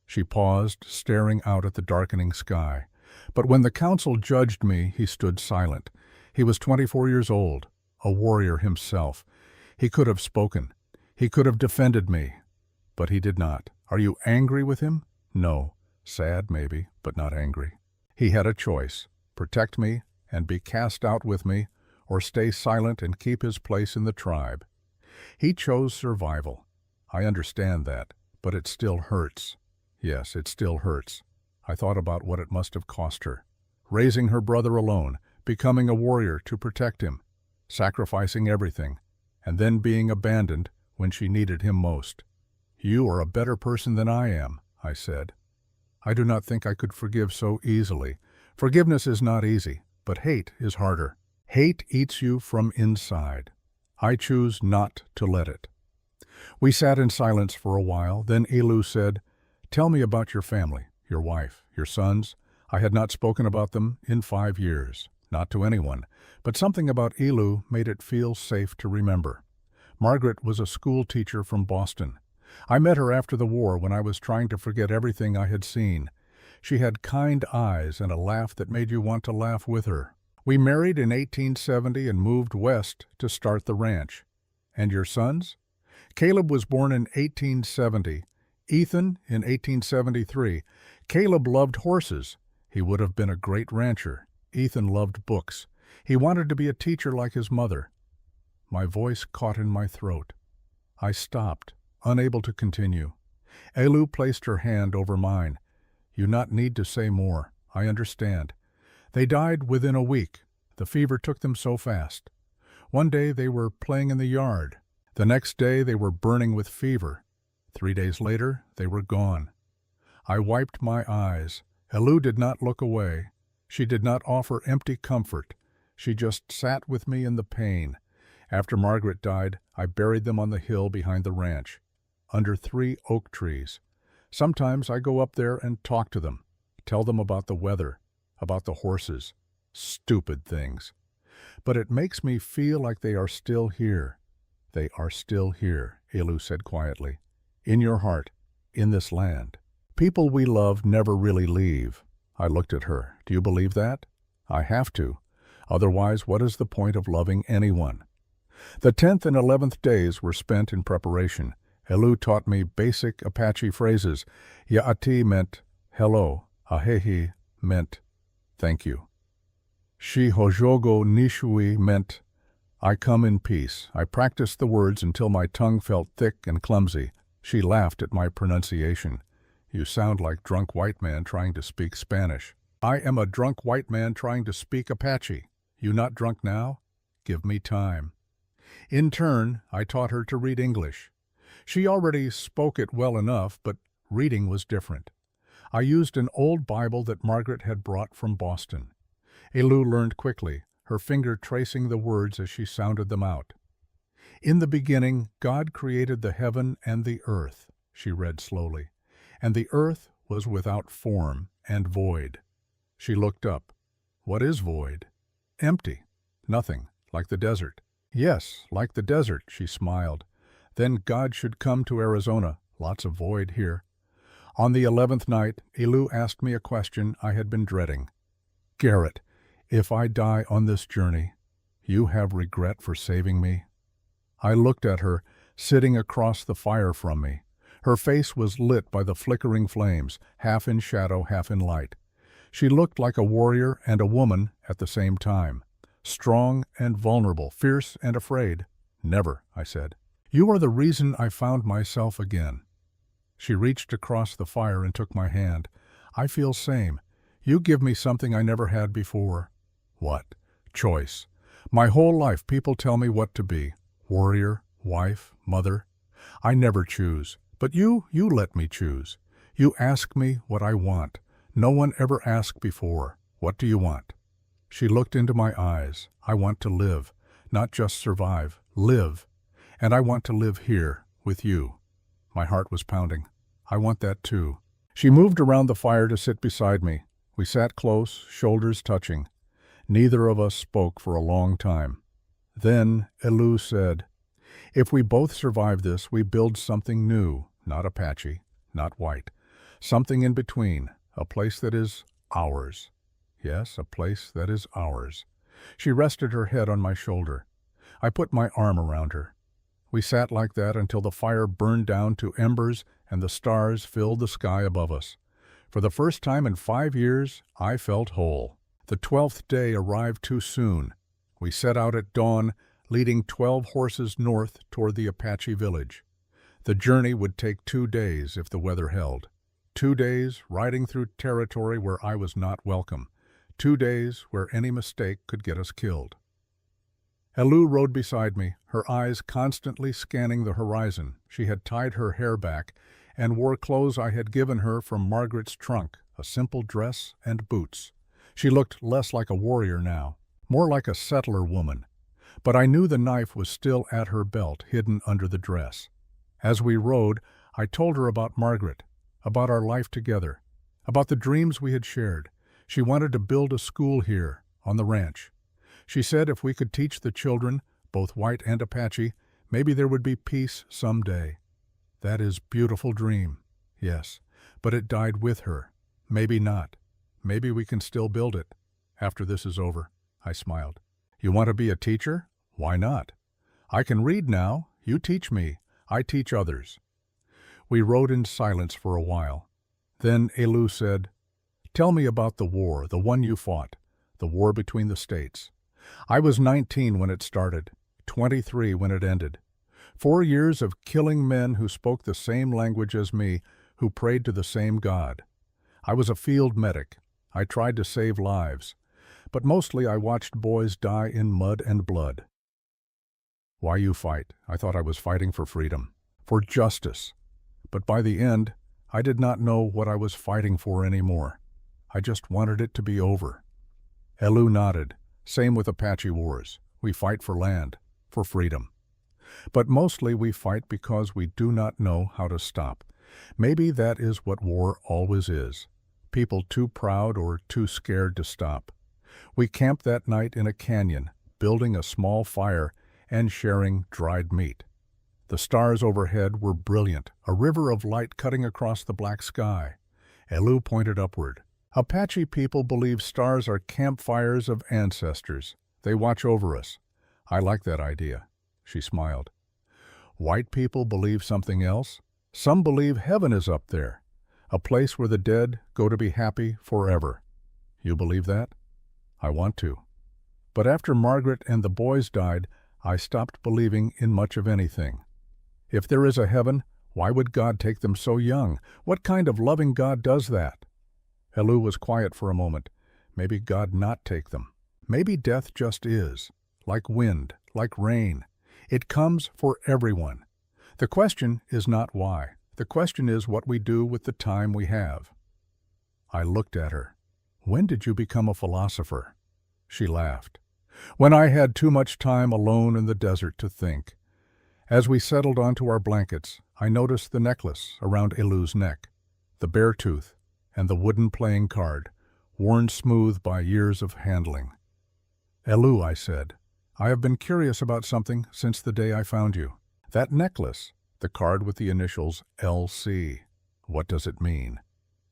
She paused, staring out at the darkening sky. But when the council judged me, he stood silent. He was 24 years old, a warrior himself. He could have spoken. He could have defended me. But he did not. "Are you angry with him?" "No. Sad, maybe, but not angry." He had a choice: protect me and be cast out with me, or stay silent and keep his place in the tribe. He chose survival. I understand that, but it still hurts. Yes, it still hurts. I thought about what it must have cost her. Raising her brother alone, becoming a warrior to protect him, sacrificing everything, and then being abandoned when she needed him most. "You are a better person than I am," I said. "I do not think I could forgive so easily. Forgiveness is not easy, but hate is harder. Hate eats you from inside. I choose not to let it." We sat in silence for a while, then Elu said, "Tell me about your family, your wife, your sons." I had not spoken about them in 5 years, not to anyone, but something about Elu made it feel safe to remember. Margaret was a school teacher from Boston. I met her after the war when I was trying to forget everything I had seen. She had kind eyes and a laugh that made you want to laugh with her. We married in 1870 and moved west to start the ranch. "And your sons?" "Caleb was born in 1870. Ethan in 1873. Caleb loved horses. He would have been a great rancher. Ethan loved books. He wanted to be a teacher like his mother." My voice caught in my throat. I stopped, unable to continue. Elu placed her hand over mine. "You not need to say more. I understand. They died within a week. The fever took them so fast. One day they were playing in the yard. The next day they were burning with fever. 3 days later they were gone." I wiped my eyes. Elu did not look away. She did not offer empty comfort. She just sat with me in the pain. After Margaret died, I buried them on the hill behind the ranch, under 3 oak trees. Sometimes I go up there and talk to them, tell them about the weather, about the horses. Stupid things. But it makes me feel like they are still here. "They are still here," Elu said quietly. "In your heart, in this land. People we love never really leave." I looked at her. "Do you believe that?" "I have to. Otherwise, what is the point of loving anyone?" The 10th and 11th days were spent in preparation. Elu taught me basic Apache phrases. Ya'ati meant hello. Ahehi meant thank you. Shi hojogo nishui meant I come in peace. I practiced the words until my tongue felt thick and clumsy. She laughed at my pronunciation. "You sound like drunk white man trying to speak Spanish." "I am a drunk white man trying to speak Apache. You not drunk now? Give me time." In turn, I taught her to read English. She already spoke it well enough, but reading was different. I used an old Bible that Margaret had brought from Boston. Elu learned quickly, her finger tracing the words as she sounded them out. "In the beginning, God created the heaven and the earth," she read slowly, "and the earth was without form and void." She looked up. "What is void?" "Empty. Nothing, like the desert." "Yes, like the desert," she smiled. "Then God should come to Arizona. Lots of void here." On the 11th night, Elu asked me a question I had been dreading. "Garrett, if I die on this journey, you have regret for saving me?" I looked at her, sitting across the fire from me. Her face was lit by the flickering flames, half in shadow, half in light. She looked like a warrior and a woman at the same time. Strong and vulnerable, fierce and afraid. "Never," I said. "You are the reason I found myself again." She reached across the fire and took my hand. "I feel same. You give me something I never had before." "What?" "Choice. My whole life people tell me what to be. Warrior, wife, mother. I never choose, but you let me choose. You ask me what I want. No one ever asked before. What do you want? She looked into my eyes. I want to live, not just survive, live. And I want to live here, with you. My heart was pounding. I want that too. She moved around the fire to sit beside me. We sat close, shoulders touching. Neither of us spoke for a long time. Then Elu said, "If we both survive this, we build something new, not Apache, not white. Something in between, a place that is ours. Yes, a place that is ours." She rested her head on my shoulder. I put my arm around her. We sat like that until the fire burned down to embers and the stars filled the sky above us. For the first time in 5 years, I felt whole. The 12th day arrived too soon. We set out at dawn, leading 12 horses north toward the Apache village. The journey would take 2 days if the weather held. 2 days riding through territory where I was not welcome. 2 days where any mistake could get us killed. Elu rode beside me, her eyes constantly scanning the horizon. She had tied her hair back and wore clothes I had given her from Margaret's trunk, a simple dress and boots. She looked less like a warrior now, more like a settler woman. But I knew the knife was still at her belt, hidden under the dress. As we rode, I told her about Margaret, about our life together, about the dreams we had shared. She wanted to build a school here, on the ranch. She said if we could teach the children, both white and Apache, maybe there would be peace someday. That is beautiful dream, yes, but it died with her. Maybe not. Maybe we can still build it. After this is over, I smiled. You want to be a teacher? Why not? I can read now. You teach me. I teach others. We rode in silence for a while. Then Elu said, "Tell me about the war, the one you fought, the war between the states." I was 19 when it started, 23 when it ended. 4 years of killing men who spoke the same language as me, who prayed to the same God. I was a field medic. I tried to save lives. But mostly I watched boys die in mud and blood. Why you fight? I thought I was fighting for freedom, for justice. But by the end, I did not know what I was fighting for anymore. I just wanted it to be over. Elu nodded. Same with Apache wars. We fight for land, for freedom. But mostly we fight because we do not know how to stop. Maybe that is what war always is. People too proud or too scared to stop. We camped that night in a canyon, building a small fire and sharing dried meat. The stars overhead were brilliant, a river of light cutting across the black sky. Elu pointed upward. Apache people believe stars are campfires of ancestors. They watch over us. I like that idea. She smiled. White people believe something else. Some believe heaven is up there, a place where the dead go to be happy forever. You believe that? I want to. But after Margaret and the boys died, I stopped believing in much of anything. If there is a heaven, why would God take them so young? What kind of loving God does that? Elu was quiet for a moment. Maybe God not take them. Maybe death just is, like wind, like rain. It comes for everyone. The question is not why. The question is what we do with the time we have. I looked at her. When did you become a philosopher? She laughed. When I had too much time alone in the desert to think. As we settled onto our blankets, I noticed the necklace around Elu's neck, the bear tooth, and the wooden playing card, worn smooth by years of handling. Elu, I said, I have been curious about something since the day I found you. That necklace, the card with the initials LC. What does it mean?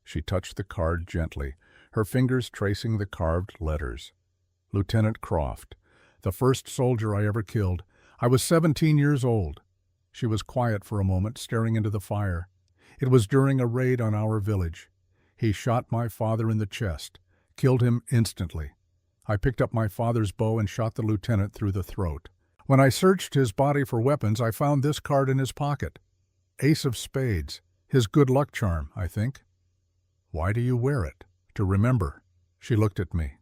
She touched the card gently, her fingers tracing the carved letters. Lieutenant Croft, the first soldier I ever killed. I was 17 years old. She was quiet for a moment, staring into the fire. It was during a raid on our village. He shot my father in the chest, killed him instantly. I picked up my father's bow and shot the lieutenant through the throat. When I searched his body for weapons, I found this card in his pocket. Ace of Spades, his good luck charm, I think. Why do you wear it? To remember. She looked at me.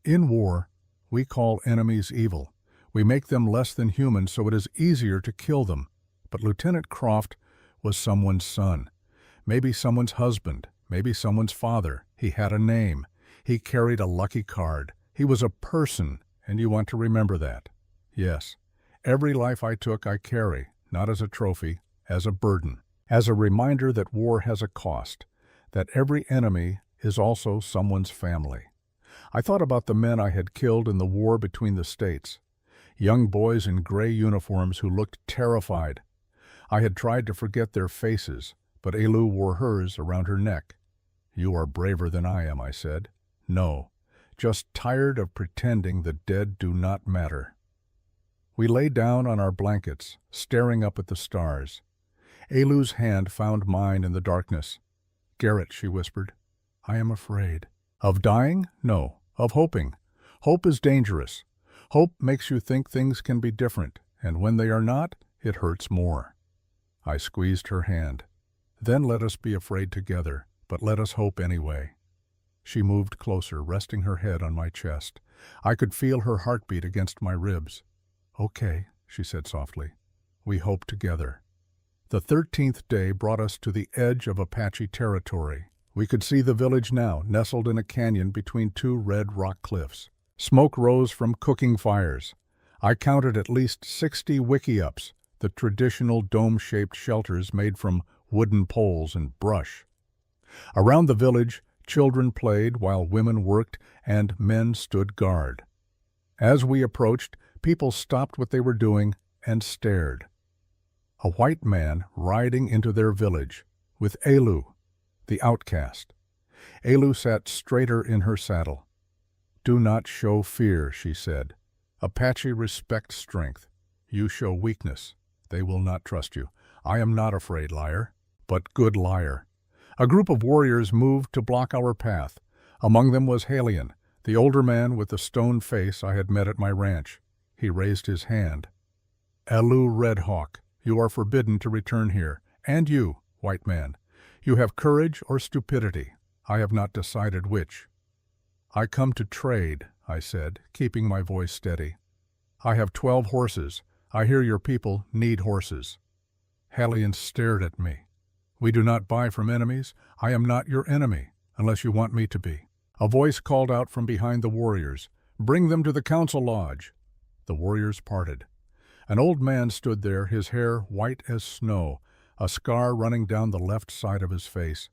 In war, we call enemies evil. We make them less than human so it is easier to kill them. but Lieutenant Croft was someone's son, maybe someone's husband, maybe someone's father. He had a name. He carried a lucky card. He was a person, and you want to remember that. Yes, every life I took I carry, not as a trophy, as a burden, as a reminder that war has a cost, that every enemy is also someone's family. I thought about the men I had killed in the war between the states, young boys in gray uniforms who looked terrified. I had tried to forget their faces, but Elu wore hers around her neck. "You are braver than I am," I said. "No, just tired of pretending the dead do not matter." We lay down on our blankets, staring up at the stars. Elu's hand found mine in the darkness. "Garrett," she whispered, "I am afraid." "Of dying? No. Of hoping. Hope is dangerous. Hope makes you think things can be different, and when they are not, it hurts more." I squeezed her hand. "Then let us be afraid together, but let us hope anyway." She moved closer, resting her head on my chest. I could feel her heartbeat against my ribs. "Okay," she said softly. "We hope together." The 13th day brought us to the edge of Apache territory. We could see the village now, nestled in a canyon between two red rock cliffs. Smoke rose from cooking fires. I counted at least 60 wickiups, the traditional dome-shaped shelters made from wooden poles and brush. Around the village, children played while women worked and men stood guard. As we approached, people stopped what they were doing and stared. A white man riding into their village, with Elu, the outcast. Elu sat straighter in her saddle. "Do not show fear," she said. "Apache respect strength. You show weakness. They will not trust you. I am not afraid, liar, but good liar." A group of warriors moved to block our path. Among them was Halion, the older man with the stone face I had met at my ranch. He raised his hand. "Elu Red Hawk, you are forbidden to return here. And you, white man. You have courage or stupidity. I have not decided which." "I come to trade," I said, keeping my voice steady. "I have 12 horses. I hear your people need horses." Halion stared at me. "We do not buy from enemies. I am not your enemy, unless you want me to be." A voice called out from behind the warriors, "Bring them to the council lodge." The warriors parted. An old man stood there, his hair white as snow, a scar running down the left side of his face.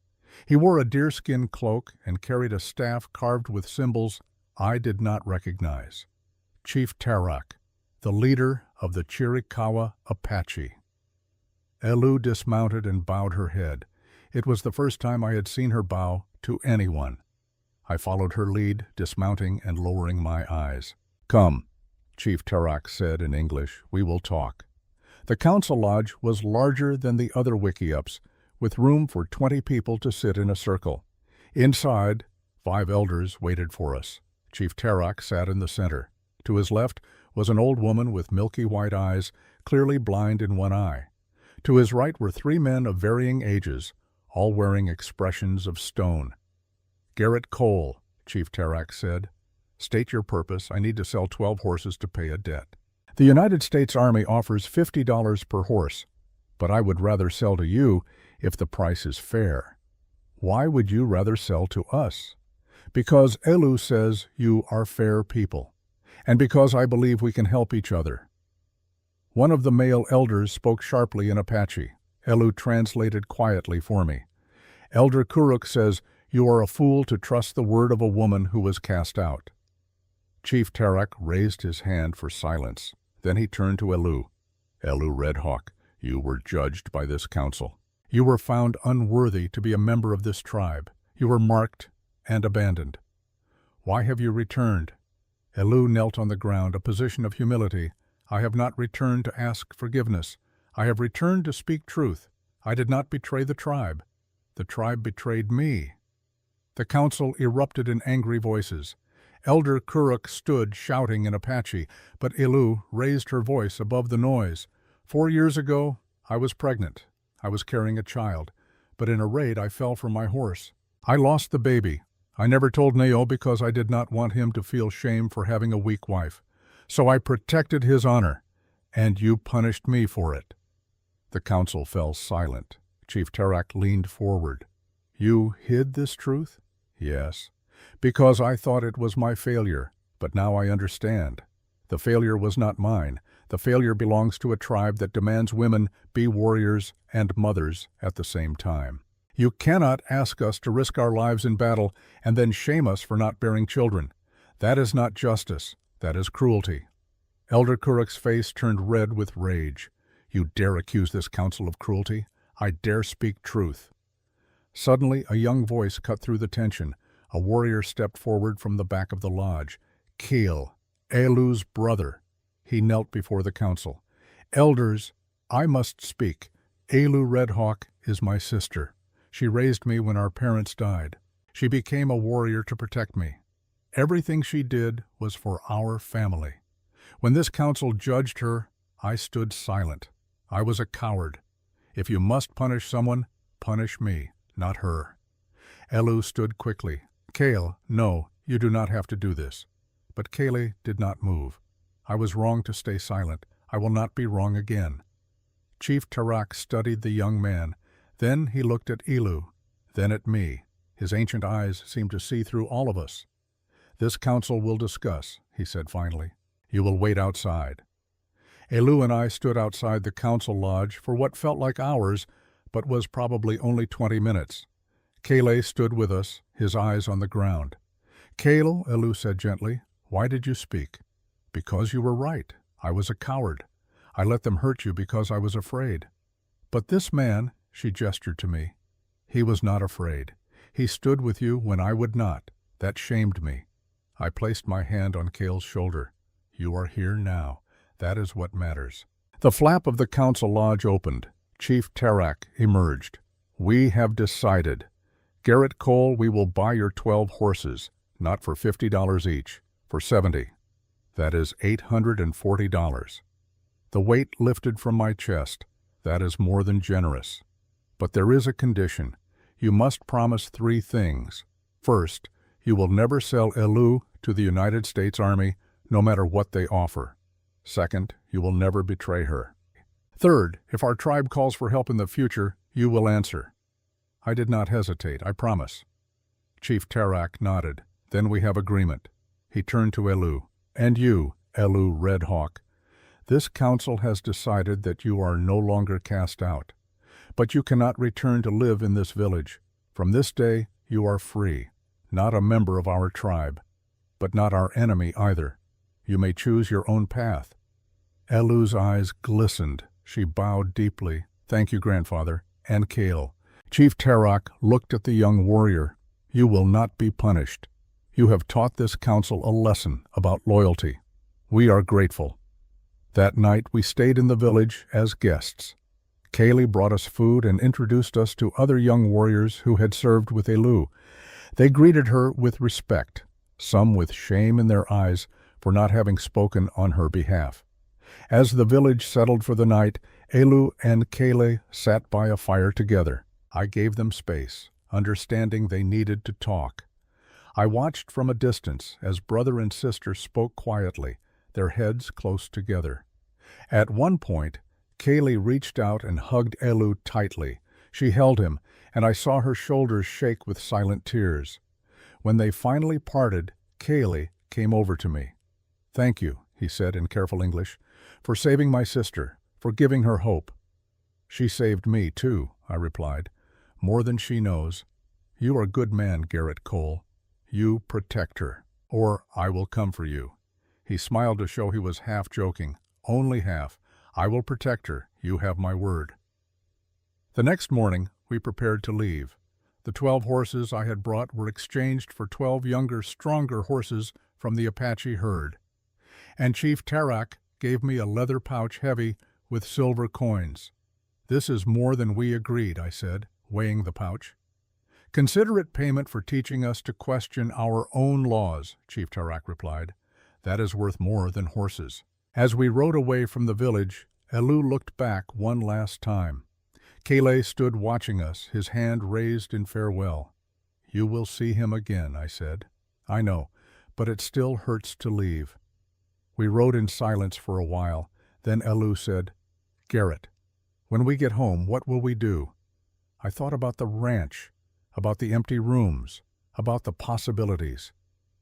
He wore a deerskin cloak and carried a staff carved with symbols I did not recognize. Chief Tarak, the leader of the Chiricahua Apache. Elu dismounted and bowed her head. It was the first time I had seen her bow to anyone. I followed her lead, dismounting and lowering my eyes. "Come," Chief Tarak said in English, "we will talk." The council lodge was larger than the other wickiups, with room for 20 people to sit in a circle. Inside, 5 elders waited for us. Chief Tarak sat in the center. To his left was an old woman with milky white eyes, clearly blind in one eye. To his right were 3 men of varying ages, all wearing expressions of stone. "Garrett Cole," Chief Tarak said. "State your purpose. I need to sell 12 horses to pay a debt." "The United States Army offers $50 per horse, but I would rather sell to you if the price is fair." "Why would you rather sell to us?" "Because Elu says you are fair people, and because I believe we can help each other." One of the male elders spoke sharply in Apache. Elu translated quietly for me. "Elder Kuruk says you are a fool to trust the word of a woman who was cast out." Chief Tarak raised his hand for silence. Then he turned to Elu. "Elu Red Hawk, you were judged by this council. You were found unworthy to be a member of this tribe. You were marked and abandoned. Why have you returned?" Elu knelt on the ground, a position of humility. "I have not returned to ask forgiveness. I have returned to speak truth. I did not betray the tribe. The tribe betrayed me." The council erupted in angry voices. Elder Kuruk stood shouting in Apache, but Elu raised her voice above the noise. 4 years ago, I was pregnant. I was carrying a child, but in a raid I fell from my horse. I lost the baby. I never told Neo because I did not want him to feel shame for having a weak wife. So I protected his honor, and you punished me for it." The council fell silent. Chief Tarak leaned forward. You hid this truth? Yes. Because I thought it was my failure, but now I understand. The failure was not mine. The failure belongs to a tribe that demands women be warriors and mothers at the same time. You cannot ask us to risk our lives in battle and then shame us for not bearing children. That is not justice. That is cruelty. Elder Kuruk's face turned red with rage. You dare accuse this council of cruelty? I dare speak truth. Suddenly, a young voice cut through the tension. A warrior stepped forward from the back of the lodge. Keel, Elu's brother. He knelt before the council. Elders, I must speak. Elu Red Hawk is my sister. She raised me when our parents died. She became a warrior to protect me. Everything she did was for our family. When this council judged her, I stood silent. I was a coward. If you must punish someone, punish me, not her. Elu stood quickly. Kale, no, you do not have to do this. But Kale did not move. I was wrong to stay silent. I will not be wrong again. Chief Tarak studied the young man. Then he looked at Elu, then at me. His ancient eyes seemed to see through all of us. This council will discuss, he said finally. You will wait outside. Elu and I stood outside the council lodge for what felt like hours, but was probably only 20 minutes. Kale stood with us, his eyes on the ground. Kale, Elu said gently, why did you speak? Because you were right. I was a coward. I let them hurt you because I was afraid. But this man, she gestured to me, he was not afraid. He stood with you when I would not. That shamed me. I placed my hand on Kale's shoulder. You are here now. That is what matters. The flap of the council lodge opened. Chief Tarak emerged. We have decided. Garrett Cole, we will buy your 12 horses, not for $50 each, for $70. That is $840. The weight lifted from my chest. That is more than generous. But there is a condition. You must promise 3 things. First, you will never sell Elu to the United States Army, no matter what they offer. Second, you will never betray her. Third, if our tribe calls for help in the future, you will answer. I did not hesitate, I promise. Chief Tarak nodded. Then we have agreement. He turned to Elu. And you, Elu Red Hawk. This council has decided that you are no longer cast out. But you cannot return to live in this village. From this day, you are free. Not a member of our tribe, but not our enemy either. You may choose your own path. Elu's eyes glistened. She bowed deeply. Thank you, grandfather, and Kale. Chief Tarak looked at the young warrior. You will not be punished. You have taught this council a lesson about loyalty. We are grateful. That night we stayed in the village as guests. Kale brought us food and introduced us to other young warriors who had served with Elu. They greeted her with respect, some with shame in their eyes for not having spoken on her behalf. As the village settled for the night, Elu and Kale sat by a fire together. I gave them space, understanding they needed to talk. I watched from a distance as brother and sister spoke quietly, their heads close together. At one point, Kale reached out and hugged Elu tightly. She held him, and I saw her shoulders shake with silent tears. When they finally parted, Kale came over to me. Thank you, he said in careful English, for saving my sister, for giving her hope. She saved me, too, I replied, more than she knows. You are a good man, Garrett Cole. You protect her, or I will come for you. He smiled to show he was half joking, only half. I will protect her, you have my word. The next morning, we prepared to leave. The 12 horses I had brought were exchanged for 12 younger, stronger horses from the Apache herd. And Chief Tarak gave me a leather pouch heavy with silver coins. This is more than we agreed, I said, weighing the pouch. Consider it payment for teaching us to question our own laws, Chief Tarak replied. That is worth more than horses. As we rode away from the village, Elu looked back one last time. Kale stood watching us, his hand raised in farewell. You will see him again, I said. I know, but it still hurts to leave. We rode in silence for a while. Then Elu said, Garrett, When we get home, what will we do? I thought about the ranch, about the empty rooms, about the possibilities.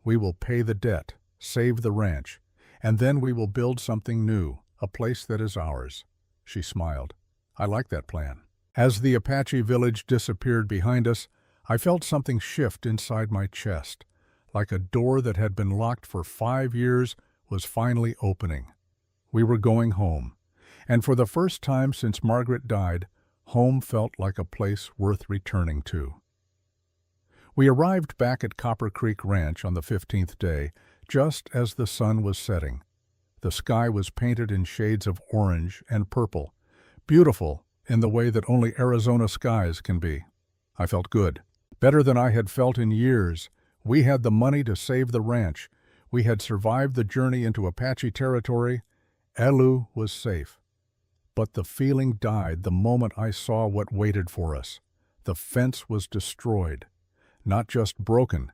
We will pay the debt, save the ranch, and then we will build something new, a place that is ours. She smiled. I like that plan. As the Apache village disappeared behind us, I felt something shift inside my chest, like a door that had been locked for 5 years was finally opening. We were going home, and for the first time since Margaret died, home felt like a place worth returning to. We arrived back at Copper Creek Ranch on the 15th day, just as the sun was setting. The sky was painted in shades of orange and purple, beautiful in the way that only Arizona skies can be. I felt good, better than I had felt in years. We had the money to save the ranch. We had survived the journey into Apache territory. Elu was safe. But the feeling died the moment I saw what waited for us. The fence was destroyed. Not just broken,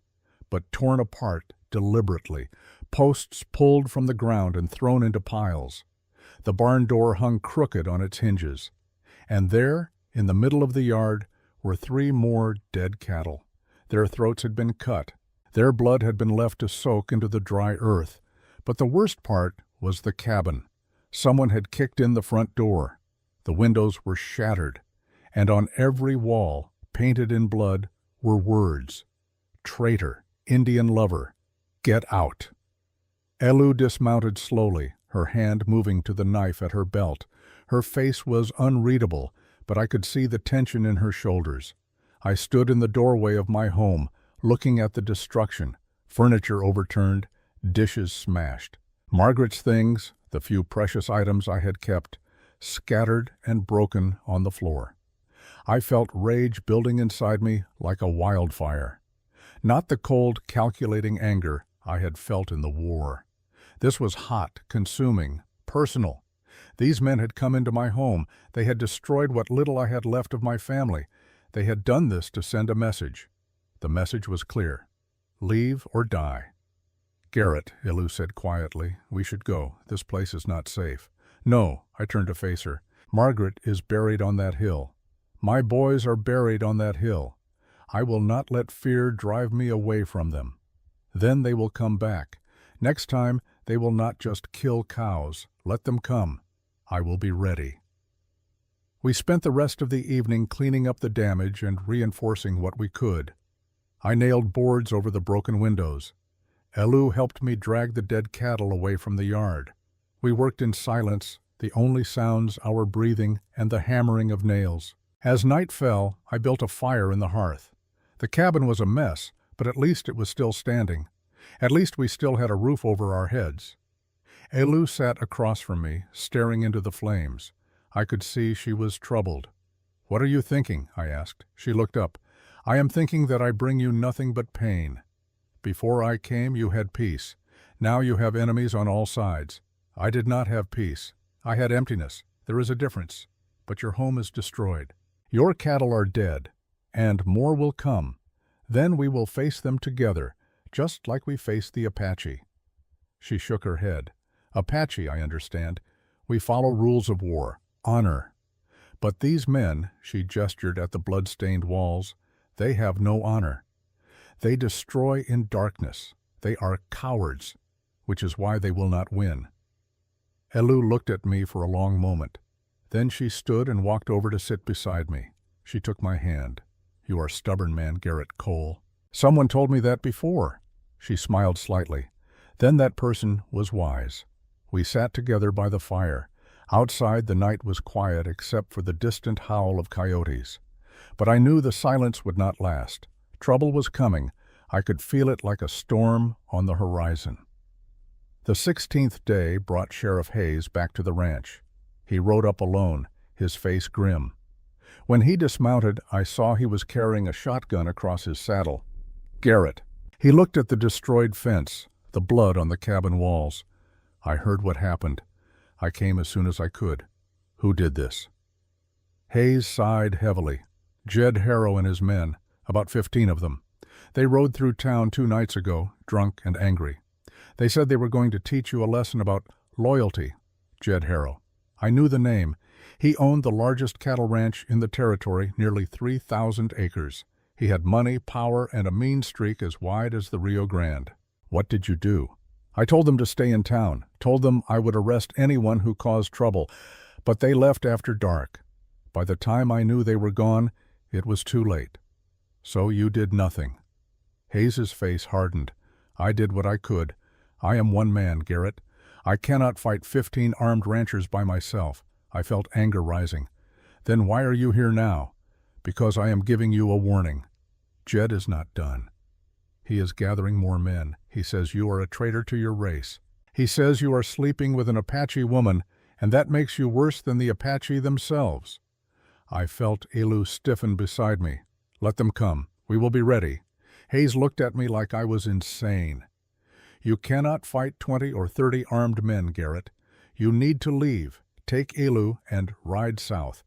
but torn apart deliberately, posts pulled from the ground and thrown into piles. The barn door hung crooked on its hinges. And there, in the middle of the yard, were 3 more dead cattle. Their throats had been cut. Their blood had been left to soak into the dry earth. But the worst part was the cabin. Someone had kicked in the front door. The windows were shattered, and on every wall, painted in blood, were words: traitor, Indian lover, get out. Elu dismounted slowly, her hand moving to the knife at her belt. Her face was unreadable, but I could see the tension in her shoulders. I stood in the doorway of my home, looking at the destruction, furniture overturned, dishes smashed. Margaret's things, the few precious items I had kept, scattered and broken on the floor. I felt rage building inside me like a wildfire. Not the cold, calculating anger I had felt in the war. This was hot, consuming, personal. These men had come into my home. They had destroyed what little I had left of my family. They had done this to send a message. The message was clear: leave or die. Garrett, Elu said quietly, we should go. This place is not safe. No, I turned to face her. Margaret is buried on that hill. My boys are buried on that hill. I will not let fear drive me away from them. Then they will come back. Next time, they will not just kill cows. Let them come. I will be ready. We spent the rest of the evening cleaning up the damage and reinforcing what we could. I nailed boards over the broken windows. Elu helped me drag the dead cattle away from the yard. We worked in silence, the only sounds our breathing and the hammering of nails. As night fell, I built a fire in the hearth. The cabin was a mess, but at least it was still standing. At least we still had a roof over our heads. Elu sat across from me, staring into the flames. I could see she was troubled. What are you thinking? I asked. She looked up. I am thinking that I bring you nothing but pain. Before I came, you had peace. Now you have enemies on all sides. I did not have peace. I had emptiness. There is a difference. But your home is destroyed. Your cattle are dead, and more will come. Then we will face them together, just like we faced the Apache. She shook her head. Apache, I understand. We follow rules of war, honor. But these men, she gestured at the blood-stained walls, they have no honor. They destroy in darkness. They are cowards, which is why they will not win. Elu looked at me for a long moment. Then she stood and walked over to sit beside me. She took my hand. You are stubborn man, Garrett Cole. Someone told me that before. She smiled slightly. Then that person was wise. We sat together by the fire. Outside the night was quiet except for the distant howl of coyotes. But I knew the silence would not last. Trouble was coming. I could feel it like a storm on the horizon. The 16th day brought Sheriff Hayes back to the ranch. He rode up alone, his face grim. When he dismounted, I saw he was carrying a shotgun across his saddle. Garrett. He looked at the destroyed fence, the blood on the cabin walls. I heard what happened. I came as soon as I could. Who did this? Hayes sighed heavily. Jed Harrow and his men, about 15 of them. They rode through town 2 nights ago, drunk and angry. They said they were going to teach you a lesson about loyalty, Jed Harrow. I knew the name. He owned the largest cattle ranch in the territory, nearly 3,000 acres. He had money, power, and a mean streak as wide as the Rio Grande. What did you do? I told them to stay in town, told them I would arrest anyone who caused trouble, but they left after dark. By the time I knew they were gone, it was too late. So you did nothing. Hayes's face hardened. I did what I could. I am one man, Garrett. I cannot fight 15 armed ranchers by myself. I felt anger rising. Then why are you here now? Because I am giving you a warning. Jed is not done. He is gathering more men. He says you are a traitor to your race. He says you are sleeping with an Apache woman, and that makes you worse than the Apache themselves. I felt Elu stiffen beside me. Let them come. We will be ready. Hayes looked at me like I was insane. You cannot fight 20 or 30 armed men, Garrett. You need to leave. Take Elu and ride south.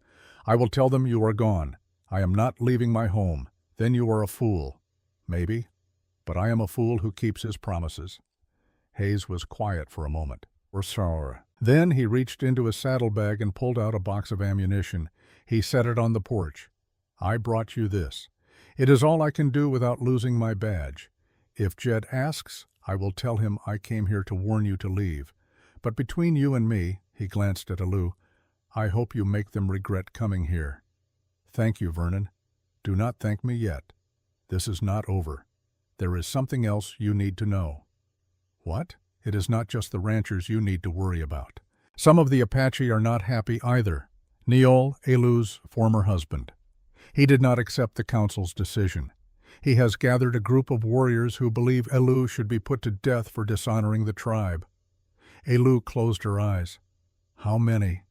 I will tell them you are gone. I am not leaving my home. Then you are a fool. Maybe. But I am a fool who keeps his promises. Hayes was quiet for a moment. Or sour. Then he reached into his saddlebag and pulled out a box of ammunition. He set it on the porch. I brought you this. It is all I can do without losing my badge. If Jed asks, I will tell him I came here to warn you to leave. But between you and me, he glanced at Elu, I hope you make them regret coming here. Thank you, Vernon. Do not thank me yet. This is not over. There is something else you need to know. What? It is not just the ranchers you need to worry about. Some of the Apache are not happy either. Neol, Elu's former husband. He did not accept the council's decision. He has gathered a group of warriors who believe Elu should be put to death for dishonoring the tribe. Elu closed her eyes. How many?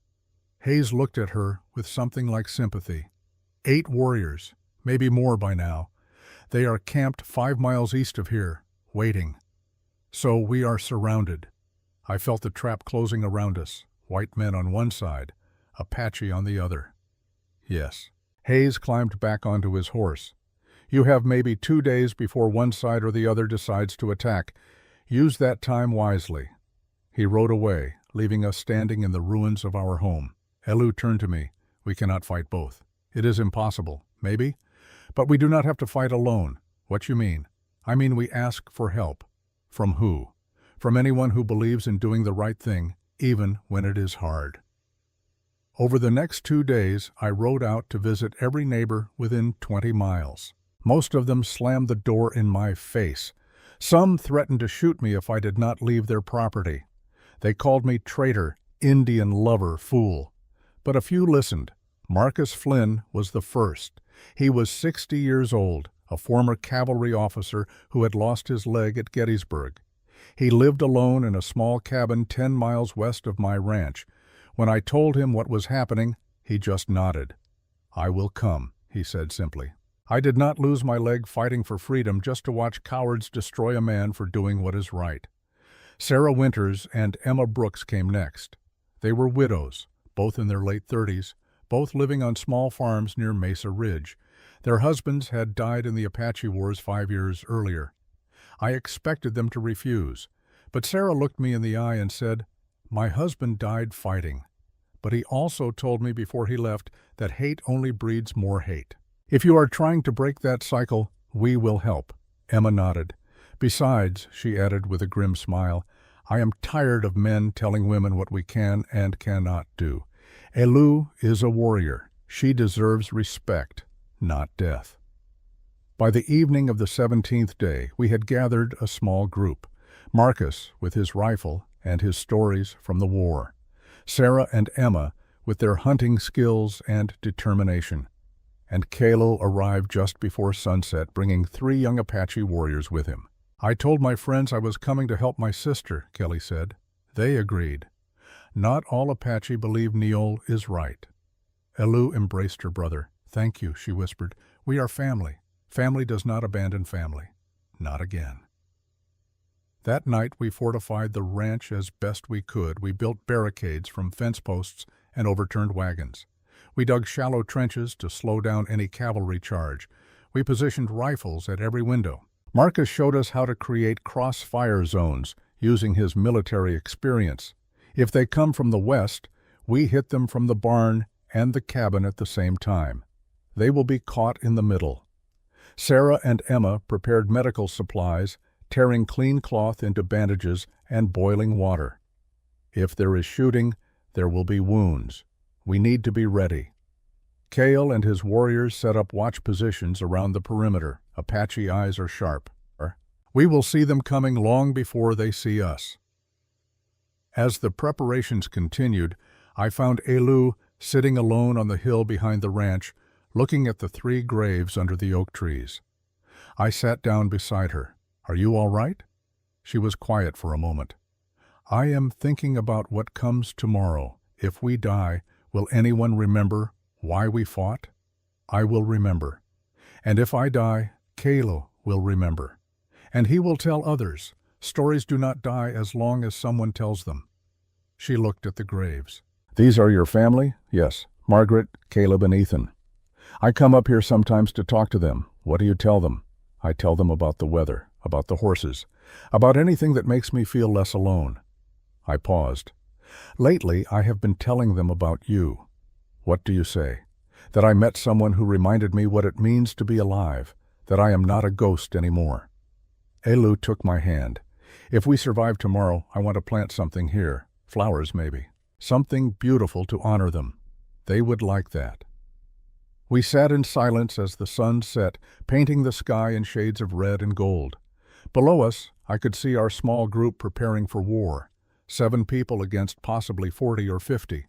Hayes looked at her with something like sympathy. 8 warriors, maybe more by now. They are camped 5 miles east of here, waiting. So we are surrounded. I felt the trap closing around us, white men on one side, Apache on the other. Yes. Hayes climbed back onto his horse. You have maybe 2 days before one side or the other decides to attack. Use that time wisely. He rode away, leaving us standing in the ruins of our home. Elu turned to me. We cannot fight both. It is impossible, maybe, but we do not have to fight alone. What you mean? I mean we ask for help. From who? From anyone who believes in doing the right thing, even when it is hard. Over the next 2 days, I rode out to visit every neighbor within 20 miles. Most of them slammed the door in my face. Some threatened to shoot me if I did not leave their property. They called me traitor, Indian lover, fool. But a few listened. Marcus Flynn was the first. He was 60 years old, a former cavalry officer who had lost his leg at Gettysburg. He lived alone in a small cabin 10 miles west of my ranch. When I told him what was happening, he just nodded. I will come, he said simply. I did not lose my leg fighting for freedom just to watch cowards destroy a man for doing what is right. Sarah Winters and Emma Brooks came next. They were widows, both in their late 30s, both living on small farms near Mesa Ridge. Their husbands had died in the Apache Wars 5 years earlier. I expected them to refuse, but Sarah looked me in the eye and said, My husband died fighting, but he also told me before he left that hate only breeds more hate. If you are trying to break that cycle, we will help. Emma nodded. Besides, she added with a grim smile, I am tired of men telling women what we can and cannot do. Elu is a warrior. She deserves respect, not death. By the evening of the 17th day, we had gathered a small group. Marcus, with his rifle and his stories from the war. Sarah and Emma, with their hunting skills and determination. And Kalo arrived just before sunset, bringing 3 young Apache warriors with him. I told my friends I was coming to help my sister, Kelly said. They agreed. Not all Apache believe Neol is right. Elu embraced her brother. Thank you, she whispered. We are family. Family does not abandon family. Not again. That night we fortified the ranch as best we could. We built barricades from fence posts and overturned wagons. We dug shallow trenches to slow down any cavalry charge. We positioned rifles at every window. Marcus showed us how to create crossfire zones using his military experience. If they come from the west, We hit them from the barn and the cabin at the same time. They will be caught in the middle. Sarah and Emma prepared medical supplies, tearing clean cloth into bandages and boiling water. If there is shooting, there will be wounds. We need to be ready. Cale and his warriors set up watch positions around the perimeter. Apache eyes are sharp. We will see them coming long before they see us. As the preparations continued, I found Elu sitting alone on the hill behind the ranch, looking at the 3 graves under the oak trees. I sat down beside her. "Are you all right?" She was quiet for a moment. "I am thinking about what comes tomorrow. If we die, will anyone remember why we fought? I will remember. And if I die, Cale will remember. And he will tell others. Stories do not die as long as someone tells them." She looked at the graves. "These are your family?" "Yes, Margaret, Caleb, and Ethan. I come up here sometimes to talk to them. What do you tell them?" "I tell them about the weather, about the horses, about anything that makes me feel less alone." I paused. "Lately, I have been telling them about you." "What do you say?" "That I met someone who reminded me what it means to be alive, that I am not a ghost anymore." Elu took my hand. "If we survive tomorrow, I want to plant something here. Flowers, maybe. Something beautiful to honor them. They would like that." We sat in silence as the sun set, painting the sky in shades of red and gold. Below us, I could see our small group preparing for war. 7 people against possibly 40 or 50.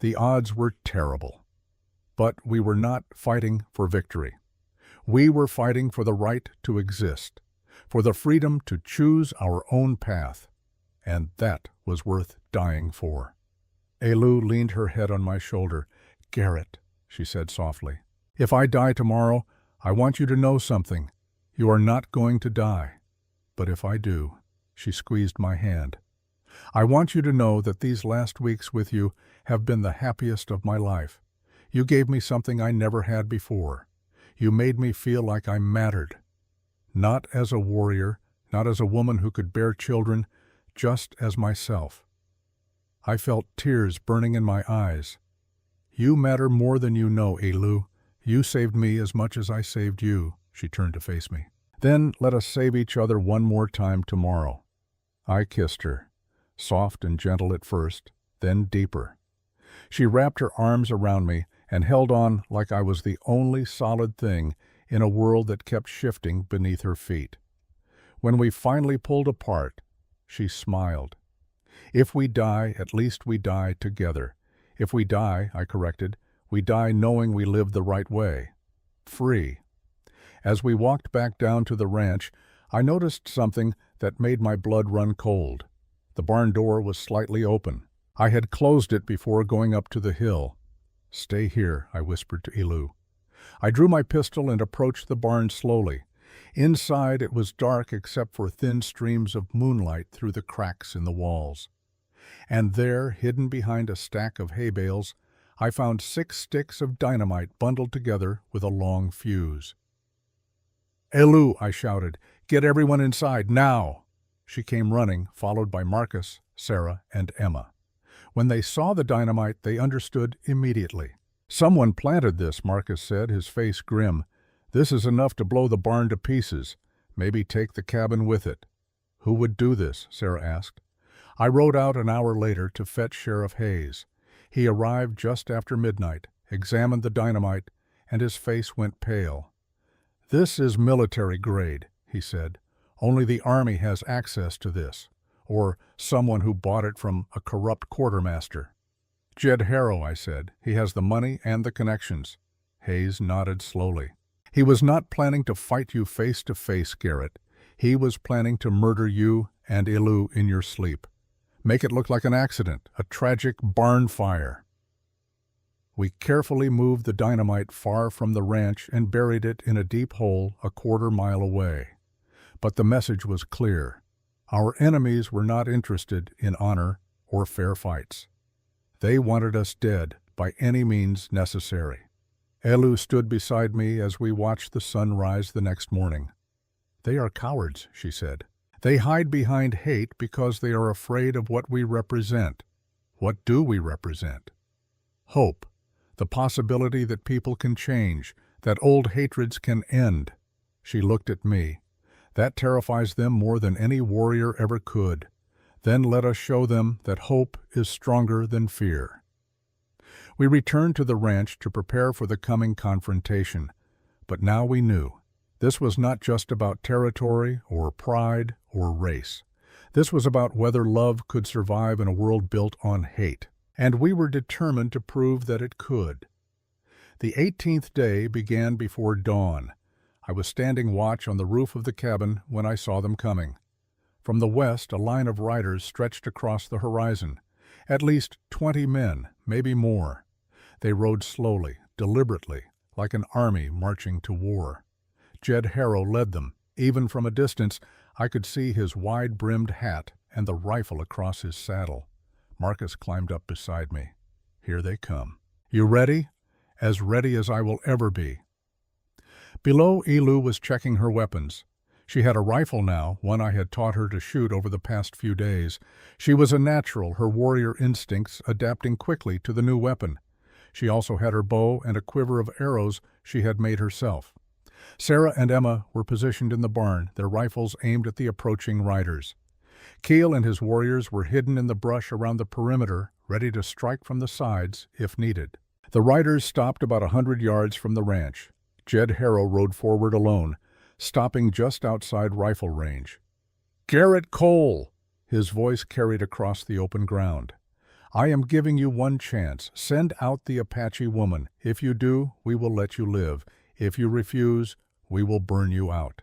The odds were terrible. But we were not fighting for victory. We were fighting for the right to exist, for the freedom to choose our own path. And that was worth dying for. Elu leaned her head on my shoulder. "Garrett," she said softly, "if I die tomorrow, I want you to know something. You are not going to die. But if I do," she squeezed my hand, "I want you to know that these last weeks with you have been the happiest of my life. You gave me something I never had before. You made me feel like I mattered. Not as a warrior, not as a woman who could bear children, just as myself." I felt tears burning in my eyes. "You matter more than you know, Elu. You saved me as much as I saved you." She turned to face me. "Then let us save each other one more time tomorrow." I kissed her, soft and gentle at first, then deeper. She wrapped her arms around me and held on like I was the only solid thing in a world that kept shifting beneath her feet. When we finally pulled apart, she smiled. "If we die, at least we die together. If we die," I corrected, "we die knowing we lived the right way. Free." As we walked back down to the ranch, I noticed something that made my blood run cold. The barn door was slightly open. I had closed it before going up to the hill. "Stay here," I whispered to Elu. I drew my pistol and approached the barn slowly. Inside it was dark except for thin streams of moonlight through the cracks in the walls. And there, hidden behind a stack of hay bales, I found 6 sticks of dynamite bundled together with a long fuse. "Elu," I shouted, "get everyone inside, now!" She came running, followed by Marcus, Sarah, and Emma. When they saw the dynamite, they understood immediately. "Someone planted this," Marcus said, his face grim. "This is enough to blow the barn to pieces. Maybe take the cabin with it." "Who would do this?" Sarah asked. I rode out an hour later to fetch Sheriff Hayes. He arrived just after midnight, examined the dynamite, and his face went pale. "This is military grade," he said. "Only the Army has access to this, or someone who bought it from a corrupt quartermaster." "Jed Harrow," I said. "He has the money and the connections." Hayes nodded slowly. "He was not planning to fight you face to face, Garrett. He was planning to murder you and Elu in your sleep. Make it look like an accident, a tragic barn fire." We carefully moved the dynamite far from the ranch and buried it in a deep hole a quarter-mile away. But the message was clear. Our enemies were not interested in honor or fair fights. They wanted us dead by any means necessary. Elu stood beside me as we watched the sun rise the next morning. "They are cowards," she said. "They hide behind hate because they are afraid of what we represent. What do we represent? Hope, the possibility that people can change, that old hatreds can end. She looked at me. That terrifies them more than any warrior ever could. Then let us show them that hope is stronger than fear. We returned to the ranch to prepare for the coming confrontation. But now we knew. This was not just about territory or pride or race. This was about whether love could survive in a world built on hate. And we were determined to prove that it could. The 18th day began before dawn. I was standing watch on the roof of the cabin when I saw them coming. From the west, a line of riders stretched across the horizon. At least 20 men, maybe more. They rode slowly, deliberately, like an army marching to war. Jed Harrow led them. Even from a distance, I could see his wide-brimmed hat and the rifle across his saddle. Marcus climbed up beside me. Here they come. You ready? As ready as I will ever be. Below, Elu was checking her weapons. She had a rifle now, one I had taught her to shoot over the past few days. She was a natural, her warrior instincts adapting quickly to the new weapon. She also had her bow and a quiver of arrows she had made herself. Sarah and Emma were positioned in the barn, their rifles aimed at the approaching riders. Keel and his warriors were hidden in the brush around the perimeter, ready to strike from the sides if needed. The riders stopped about 100 yards from the ranch. Jed Harrow rode forward alone, stopping just outside rifle range. "Garrett Cole!" His voice carried across the open ground. "I am giving you one chance. Send out the Apache woman. If you do, we will let you live. If you refuse, we will burn you out."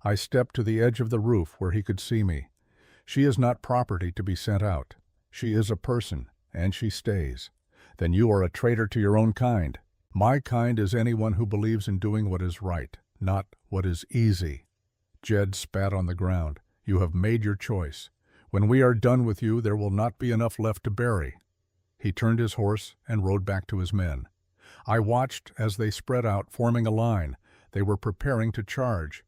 I stepped to the edge of the roof where he could see me. She is not property to be sent out. She is a person, and she stays. Then you are a traitor to your own kind. My kind is anyone who believes in doing what is right, not what is easy. Jed spat on the ground. You have made your choice. When we are done with you, there will not be enough left to bury. He turned his horse and rode back to his men. I watched as they spread out, forming a line. They were preparing to charge.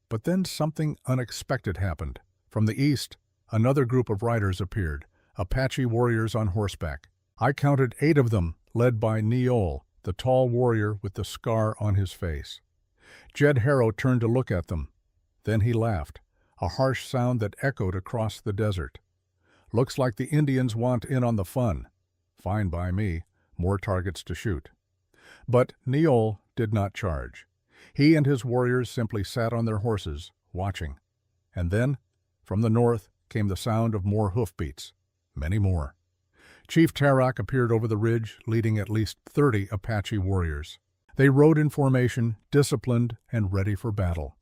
But then something unexpected happened. From the east, another group of riders appeared, Apache warriors on horseback. I counted 8 of them, led by Neol, the tall warrior with the scar on his face. Jed Harrow turned to look at them. Then he laughed, a harsh sound that echoed across the desert. "Looks like the Indians want in on the fun." Fine by me, more targets to shoot. But Neol did not charge. He and his warriors simply sat on their horses, watching. And then, from the north, came the sound of more hoofbeats. Many more. Chief Tarak appeared over the ridge, leading at least 30 Apache warriors. They rode in formation, disciplined and ready for battle.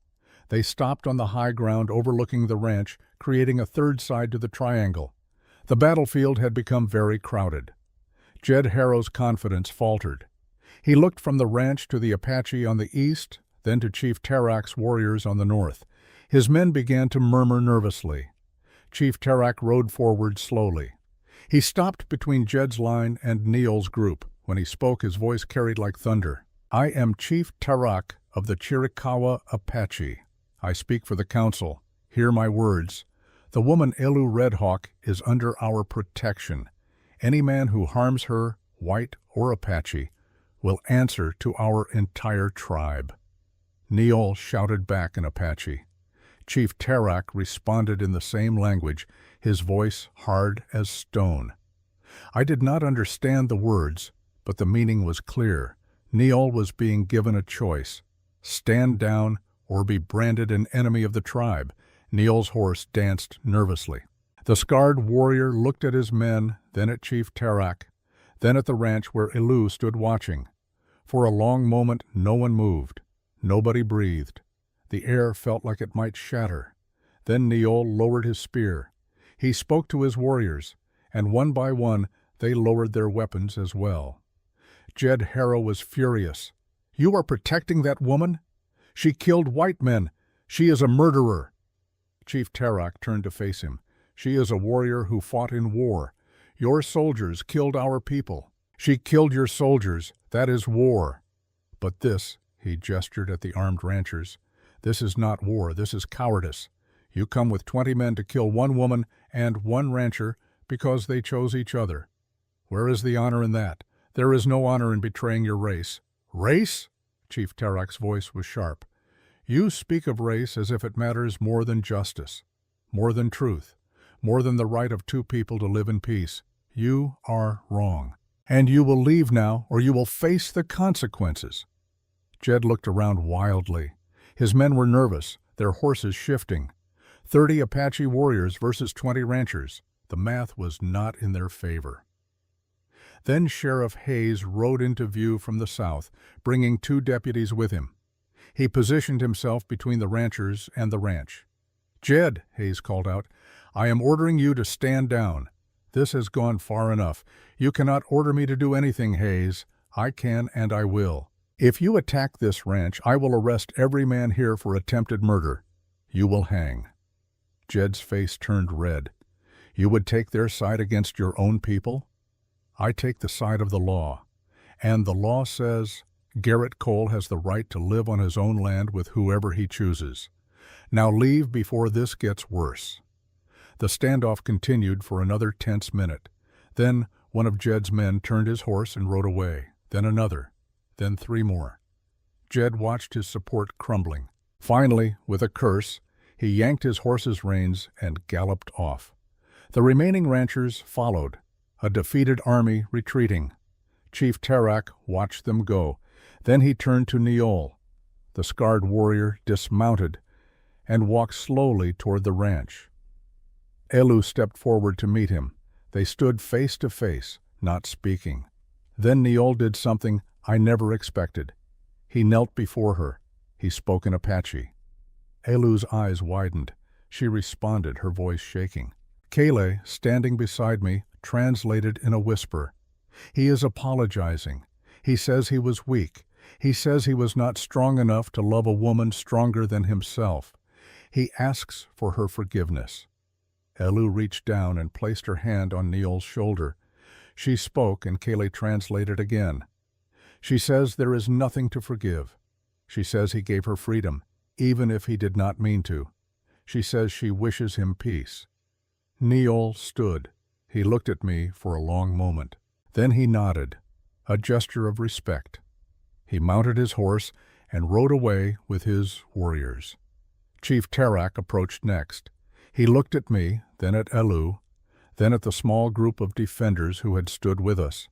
They stopped on the high ground overlooking the ranch, creating a third side to the triangle. The battlefield had become very crowded. Jed Harrow's confidence faltered. He looked from the ranch to the Apache on the east, then to Chief Tarak's warriors on the north. His men began to murmur nervously. Chief Tarak rode forward slowly. He stopped between Jed's line and Neol's group. When he spoke, his voice carried like thunder. "I am Chief Tarak of the Chiricahua Apache. I speak for the council. Hear my words. The woman Elu Red Hawk is under our protection. Any man who harms her, white or Apache, will answer to our entire tribe." Neol shouted back in Apache. Chief Tarak responded in the same language, his voice hard as stone. I did not understand the words, but the meaning was clear. Neol was being given a choice. Stand down or be branded an enemy of the tribe. Neol's horse danced nervously. The scarred warrior looked at his men, then at Chief Tarak, then at the ranch where Elu stood watching. For a long moment no one moved. Nobody breathed. The air felt like it might shatter. Then Neol lowered his spear. He spoke to his warriors, and one by one they lowered their weapons as well. Jed Harrow was furious. "You are protecting that woman? She killed white men. She is a murderer." Chief Tarak turned to face him. "She is a warrior who fought in war. Your soldiers killed our people. She killed your soldiers. That is war. But this," he gestured at the armed ranchers, "this is not war. This is cowardice. You come with 20 men to kill one woman and one rancher because they chose each other. Where is the honor in that? There is no honor in betraying your race. Race? Chief Tarak's voice was sharp. You speak of race as if it matters more than justice, more than truth, more than the right of two people to live in peace. You are wrong. And you will leave now, or you will face the consequences. Jed looked around wildly. His men were nervous, their horses shifting. 30 Apache warriors versus 20 ranchers. The math was not in their favor. Then Sheriff Hayes rode into view from the south, bringing 2 deputies with him. He positioned himself between the ranchers and the ranch. "Jed," Hayes called out, "I am ordering you to stand down. This has gone far enough. You cannot order me to do anything, Hayes. I can and I will. If you attack this ranch, I will arrest every man here for attempted murder. You will hang." Jed's face turned red. "You would take their side against your own people?" "I take the side of the law. And the law says Garrett Cole has the right to live on his own land with whoever he chooses. Now leave before this gets worse." The standoff continued for another tense minute. Then one of Jed's men turned his horse and rode away. Then another. Then 3 more. Jed watched his support crumbling. Finally, with a curse, he yanked his horse's reins and galloped off. The remaining ranchers followed, a defeated army retreating. Chief Tarak watched them go. Then he turned to Neol. The scarred warrior dismounted and walked slowly toward the ranch. Elu stepped forward to meet him. They stood face to face, not speaking. Then Neol did something I never expected. He knelt before her. He spoke in Apache. Elu's eyes widened. She responded, her voice shaking. Kale, standing beside me, translated in a whisper. "He is apologizing. He says he was weak. He says he was not strong enough to love a woman stronger than himself. He asks for her forgiveness." Elu reached down and placed her hand on Neol's shoulder. She spoke, and Kale translated again. "She says there is nothing to forgive. She says he gave her freedom, even if he did not mean to. She says she wishes him peace." Neol stood. He looked at me for a long moment. Then he nodded, a gesture of respect. He mounted his horse and rode away with his warriors. Chief Tarak approached next. He looked at me, then at Elu, then at the small group of defenders who had stood with us.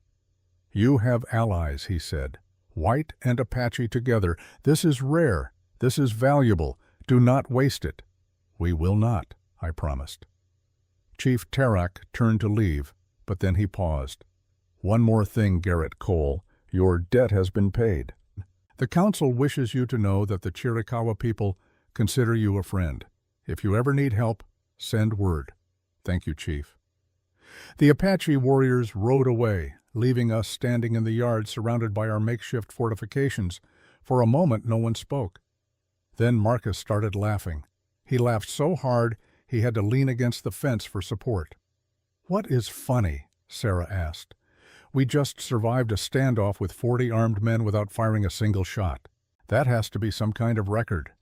"You have allies," he said. "White and Apache together. This is rare. This is valuable. Do not waste it." "We will not," I promised. Chief Tarak turned to leave, but then he paused. "One more thing, Garrett Cole. Your debt has been paid. The council wishes you to know that the Chiricahua people consider you a friend. If you ever need help, send word." "Thank you, Chief." The Apache warriors rode away, leaving us standing in the yard surrounded by our makeshift fortifications. For a moment, no one spoke. Then Marcus started laughing. He laughed so hard he had to lean against the fence for support. "What is funny?" Sarah asked. "We just survived a standoff with 40 armed men without firing a single shot. That has to be some kind of record."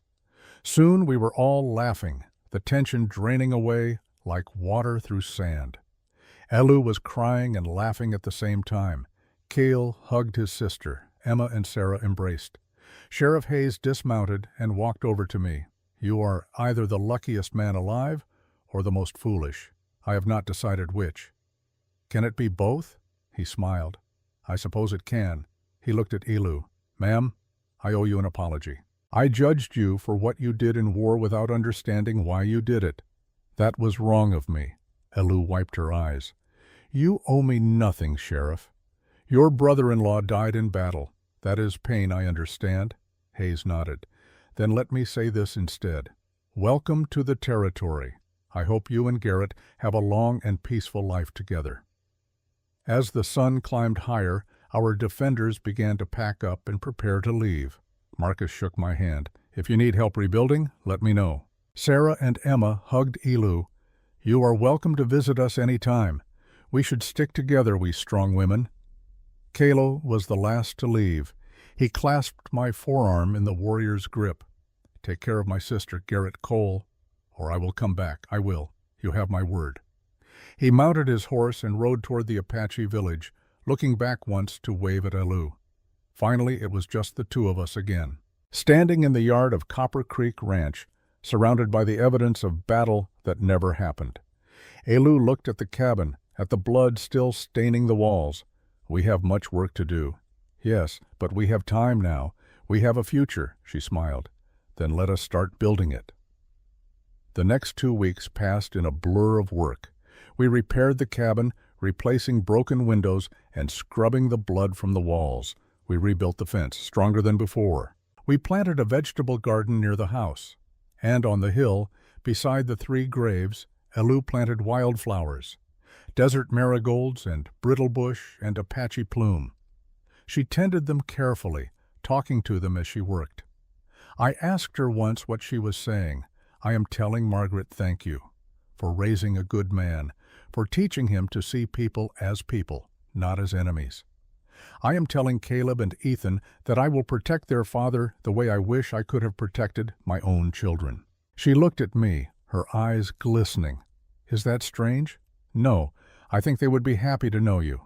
Soon we were all laughing, the tension draining away like water through sand. Elu was crying and laughing at the same time. Cale hugged his sister. Emma and Sarah embraced. Sheriff Hayes dismounted and walked over to me. "You are either the luckiest man alive or the most foolish. I have not decided which." "Can it be both?" He smiled. "I suppose it can." He looked at Elu. "Ma'am, I owe you an apology. I judged you for what you did in war without understanding why you did it. That was wrong of me." Elu wiped her eyes. "You owe me nothing, Sheriff. Your brother-in-law died in battle. That is pain, I understand." Hayes nodded. "Then let me say this instead. Welcome to the territory. I hope you and Garrett have a long and peaceful life together." As the sun climbed higher, our defenders began to pack up and prepare to leave. Marcus shook my hand. "If you need help rebuilding, let me know." Sarah and Emma hugged Elu. "You are welcome to visit us any time. We should stick together, we strong women." Kalo was the last to leave. He clasped my forearm in the warrior's grip. "Take care of my sister, Garrett Cole, or I will come back. I will. You have my word." He mounted his horse and rode toward the Apache village, looking back once to wave at Elu. Finally, it was just the two of us again. Standing in the yard of Copper Creek Ranch, surrounded by the evidence of battle that never happened. Elu looked at the cabin, at the blood still staining the walls. "We have much work to do." "Yes, but we have time now. We have a future," she smiled. "Then let us start building it." The next 2 weeks passed in a blur of work. We repaired the cabin, replacing broken windows and scrubbing the blood from the walls. We rebuilt the fence, stronger than before. We planted a vegetable garden near the house. And on the hill, beside the 3 graves, Elu planted wildflowers, desert marigolds and brittlebush and Apache plume. She tended them carefully, talking to them as she worked. I asked her once what she was saying. "I am telling Margaret thank you for raising a good man, for teaching him to see people as people, not as enemies. I am telling Caleb and Ethan that I will protect their father the way I wish I could have protected my own children." She looked at me, her eyes glistening. "Is that strange?" "No, I think they would be happy to know you."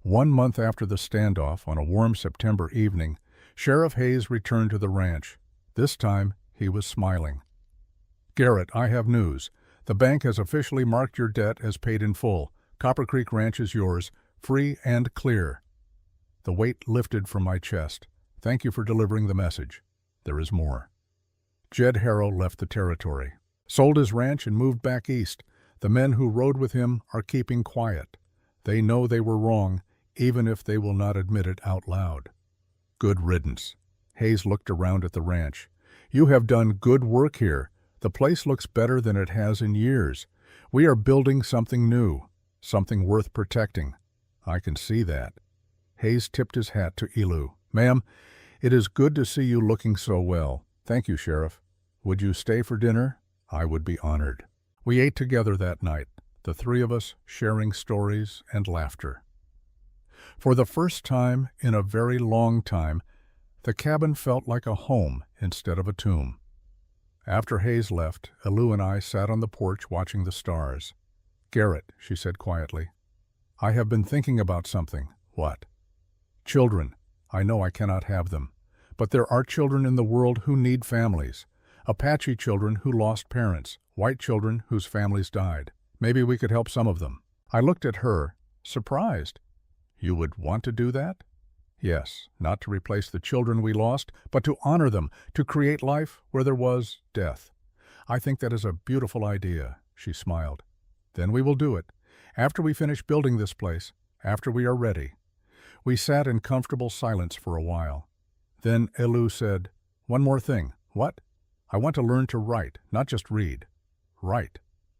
1 month after the standoff, on a warm September evening, Sheriff Hayes returned to the ranch. This time, he was smiling. "Garrett, I have news. The bank has officially marked your debt as paid in full. Copper Creek Ranch is yours, free and clear." The weight lifted from my chest. "Thank you for delivering the message. There is more." Jed Harrow left the territory, sold his ranch and moved back east. The men who rode with him are keeping quiet. They know they were wrong, even if they will not admit it out loud. Good riddance. Hayes looked around at the ranch. "You have done good work here. The place looks better than it has in years. We are building something new, something worth protecting. I can see that." Hayes tipped his hat to Elu. "Ma'am, it is good to see you looking so well. Thank you, Sheriff. Would you stay for dinner? I would be honored." We ate together that night, the 3 of us sharing stories and laughter. For the first time in a very long time, the cabin felt like a home instead of a tomb. After Hayes left, Elu and I sat on the porch watching the stars. "Garrett," she said quietly, "I have been thinking about something." "What?" "Children. I know I cannot have them. But there are children in the world who need families. Apache children who lost parents, white children whose families died. Maybe we could help some of them." I looked at her, surprised. "You would want to do that?" "Yes, not to replace the children we lost, but to honor them, to create life where there was death. I think that is a beautiful idea," she smiled. "Then we will do it, after we finish building this place, after we are ready." We sat in comfortable silence for a while. Then Elu said, "One more thing." "What?" "I want to learn to write, not just read. Write,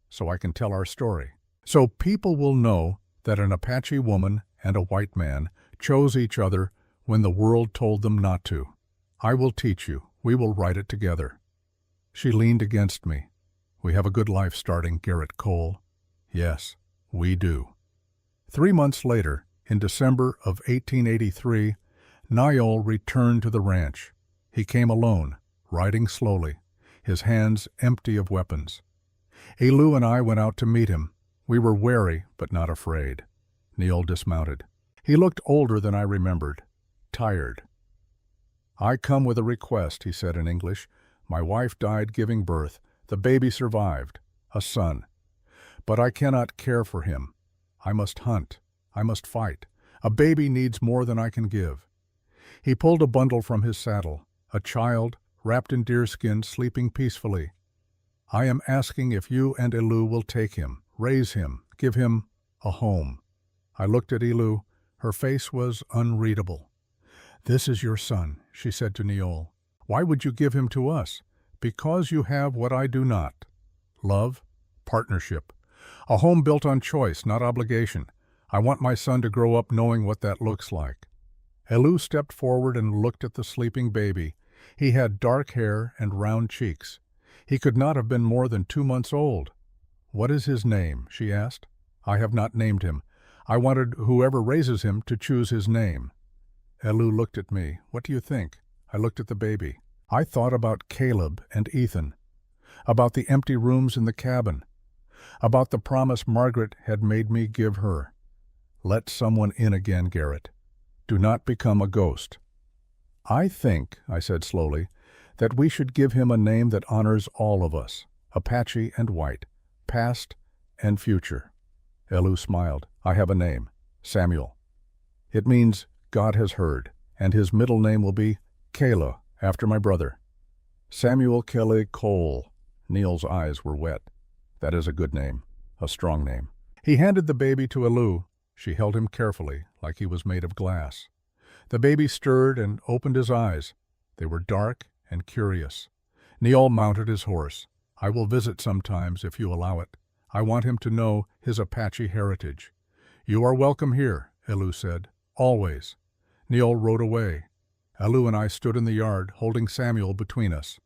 so I can tell our story. So people will know that an Apache woman and a white man chose each other when the world told them not to. I will teach you. We will write it together." She leaned against me. "We have a good life starting, Garrett Cole." "Yes, we do." 3 months later, in December of 1883, Niall returned to the ranch. He came alone, riding slowly, his hands empty of weapons. Elu and I went out to meet him. We were wary, but not afraid. Niall dismounted. He looked older than I remembered, tired. "I come with a request," he said in English. "My wife died giving birth. The baby survived, a son. But I cannot care for him. I must hunt. I must fight. A baby needs more than I can give." He pulled a bundle from his saddle, a child, wrapped in deerskin, sleeping peacefully. "I am asking if you and Elu will take him, raise him, give him a home." I looked at Elu. Her face was unreadable. "This is your son," she said to Niall. "Why would you give him to us?" "Because you have what I do not. Love, partnership. A home built on choice, not obligation. I want my son to grow up knowing what that looks like." Elu stepped forward and looked at the sleeping baby. He had dark hair and round cheeks. He could not have been more than 2 months old. "What is his name?" she asked. "I have not named him. I wanted whoever raises him to choose his name." Elu looked at me. "What do you think?" I looked at the baby. I thought about Caleb and Ethan, about the empty rooms in the cabin, about the promise Margaret had made me give her. Let someone in again, Garrett. Do not become a ghost. I think, I said slowly, that we should give him a name that honors all of us, Apache and white, past and future. Elu smiled. I have a name, Samuel. It means God has heard, and his middle name will be Kayla, after my brother. Samuel Garrett Cole. Neil's eyes were wet. That is a good name, a strong name. He handed the baby to Elu. She held him carefully, like he was made of glass. The baby stirred and opened his eyes. They were dark and curious. Neil mounted his horse. I will visit sometimes if you allow it. I want him to know his Apache heritage. You are welcome here, Elu said. Always. Neil rode away. Elu and I stood in the yard, holding Samuel between us.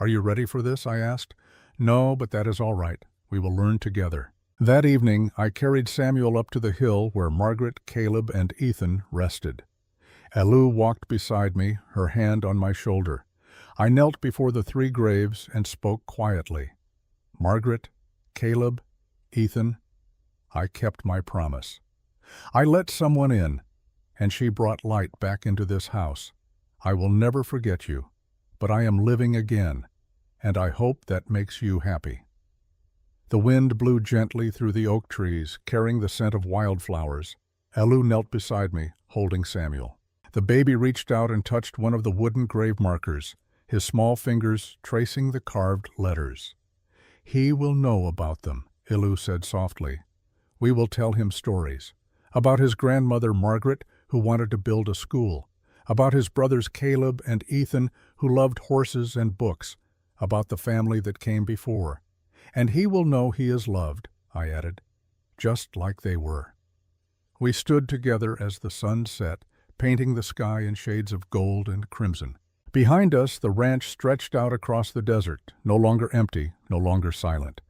Are you ready for this? I asked. No, but that is all right. We will learn together. That evening, I carried Samuel up to the hill where Margaret, Caleb, and Ethan rested. Elu walked beside me, her hand on my shoulder. I knelt before the 3 graves and spoke quietly. Margaret, Caleb, Ethan, I kept my promise. I let someone in, and she brought light back into this house. I will never forget you, but I am living again, and I hope that makes you happy. The wind blew gently through the oak trees, carrying the scent of wildflowers. Elu knelt beside me, holding Samuel. The baby reached out and touched one of the wooden grave markers, his small fingers tracing the carved letters. He will know about them, Elu said softly. We will tell him stories. About his grandmother Margaret, who wanted to build a school. About his brothers Caleb and Ethan, who loved horses and books. About the family that came before. And he will know he is loved, I added, just like they were. We stood together as the sun set, painting the sky in shades of gold and crimson. Behind us, the ranch stretched out across the desert, no longer empty, no longer silent.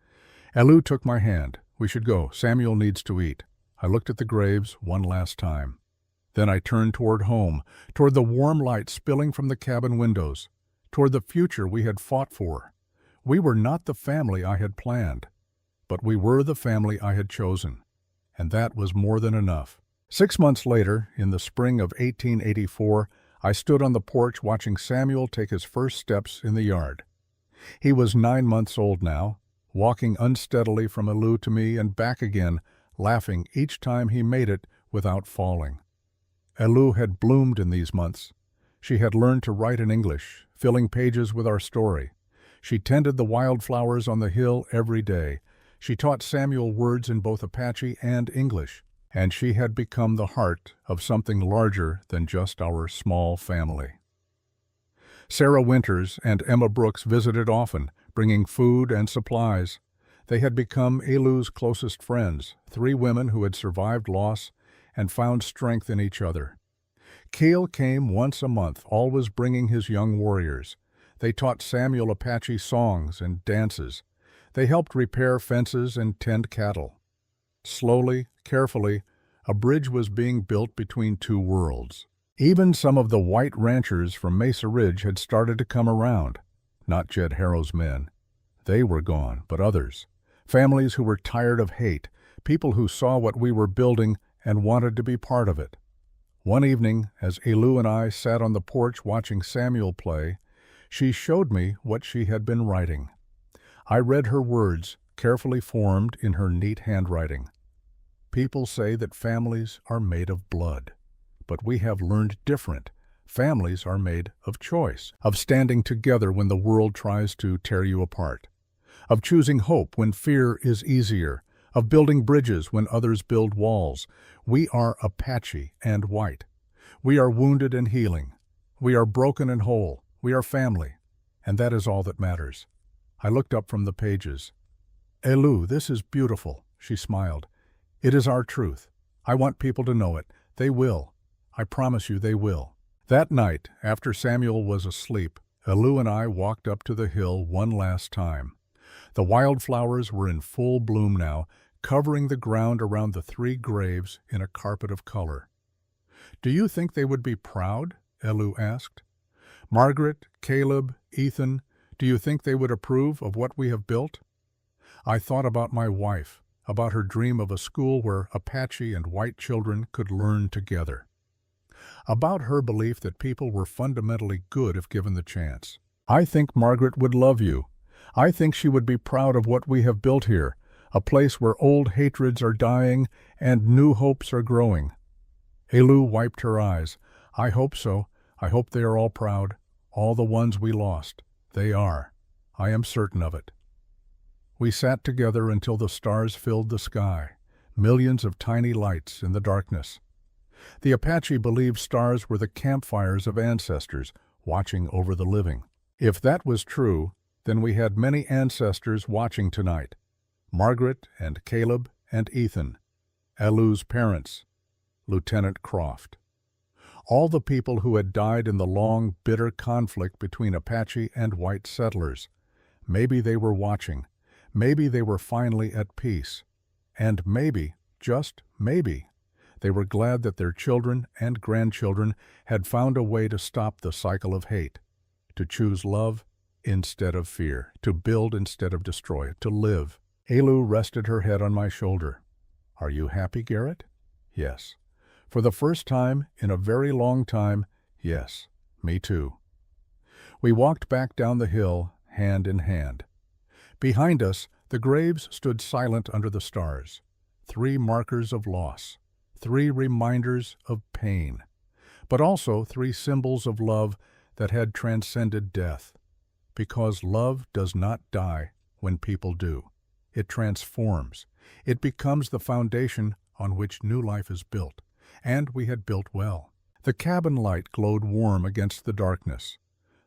Elu took my hand. We should go. Samuel needs to eat. I looked at the graves one last time. Then I turned toward home, toward the warm light spilling from the cabin windows, toward the future we had fought for. We were not the family I had planned, but we were the family I had chosen, and that was more than enough. 6 months later, in the spring of 1884, I stood on the porch watching Samuel take his first steps in the yard. He was 9 months old now, walking unsteadily from Elu to me and back again, laughing each time he made it without falling. Elu had bloomed in these months. She had learned to write in English, filling pages with our story. She tended the wildflowers on the hill every day. She taught Samuel words in both Apache and English, and she had become the heart of something larger than just our small family. Sarah Winters and Emma Brooks visited often, bringing food and supplies. They had become Elu's closest friends, 3 women who had survived loss and found strength in each other. Kale came once a month, always bringing his young warriors. They taught Samuel Apache songs and dances. They helped repair fences and tend cattle. Slowly, carefully, a bridge was being built between 2 worlds. Even some of the white ranchers from Mesa Ridge had started to come around. Not Jed Harrow's men. They were gone, but others. Families who were tired of hate, people who saw what we were building and wanted to be part of it. One evening, as Elu and I sat on the porch watching Samuel play, she showed me what she had been writing. I read her words, carefully formed in her neat handwriting. People say that families are made of blood, but we have learned different. Families are made of choice, of standing together when the world tries to tear you apart, of choosing hope when fear is easier, of building bridges when others build walls. We are Apache and white. We are wounded and healing. We are broken and whole. We are family, and that is all that matters. I looked up from the pages. Elu, this is beautiful, she smiled. It is our truth. I want people to know it. They will. I promise you they will. That night, after Samuel was asleep, Elu and I walked up to the hill one last time. The wildflowers were in full bloom now, covering the ground around the 3 graves in a carpet of color. Do you think they would be proud? Elu asked. Margaret, Caleb, Ethan, do you think they would approve of what we have built? I thought about my wife, about her dream of a school where Apache and white children could learn together, about her belief that people were fundamentally good if given the chance. I think Margaret would love you. I think she would be proud of what we have built here, a place where old hatreds are dying and new hopes are growing. Elu wiped her eyes. I hope so. I hope they are all proud. All the ones we lost. They are. I am certain of it. We sat together until the stars filled the sky, millions of tiny lights in the darkness. The Apache believed stars were the campfires of ancestors watching over the living. If that was true, then we had many ancestors watching tonight. Margaret and Caleb and Ethan, Elu's parents, Lieutenant Croft. All the people who had died in the long, bitter conflict between Apache and white settlers. Maybe they were watching. Maybe they were finally at peace. And maybe, just maybe, they were glad that their children and grandchildren had found a way to stop the cycle of hate, to choose love instead of fear, to build instead of destroy, to live. Elu rested her head on my shoulder. Are you happy, Garrett? Yes. For the first time in a very long time, yes, me too. We walked back down the hill, hand in hand. Behind us, the graves stood silent under the stars. 3 markers of loss, 3 reminders of pain, but also 3 symbols of love that had transcended death. Because love does not die when people do. It transforms. It becomes the foundation on which new life is built. And we had built well. The cabin light glowed warm against the darkness.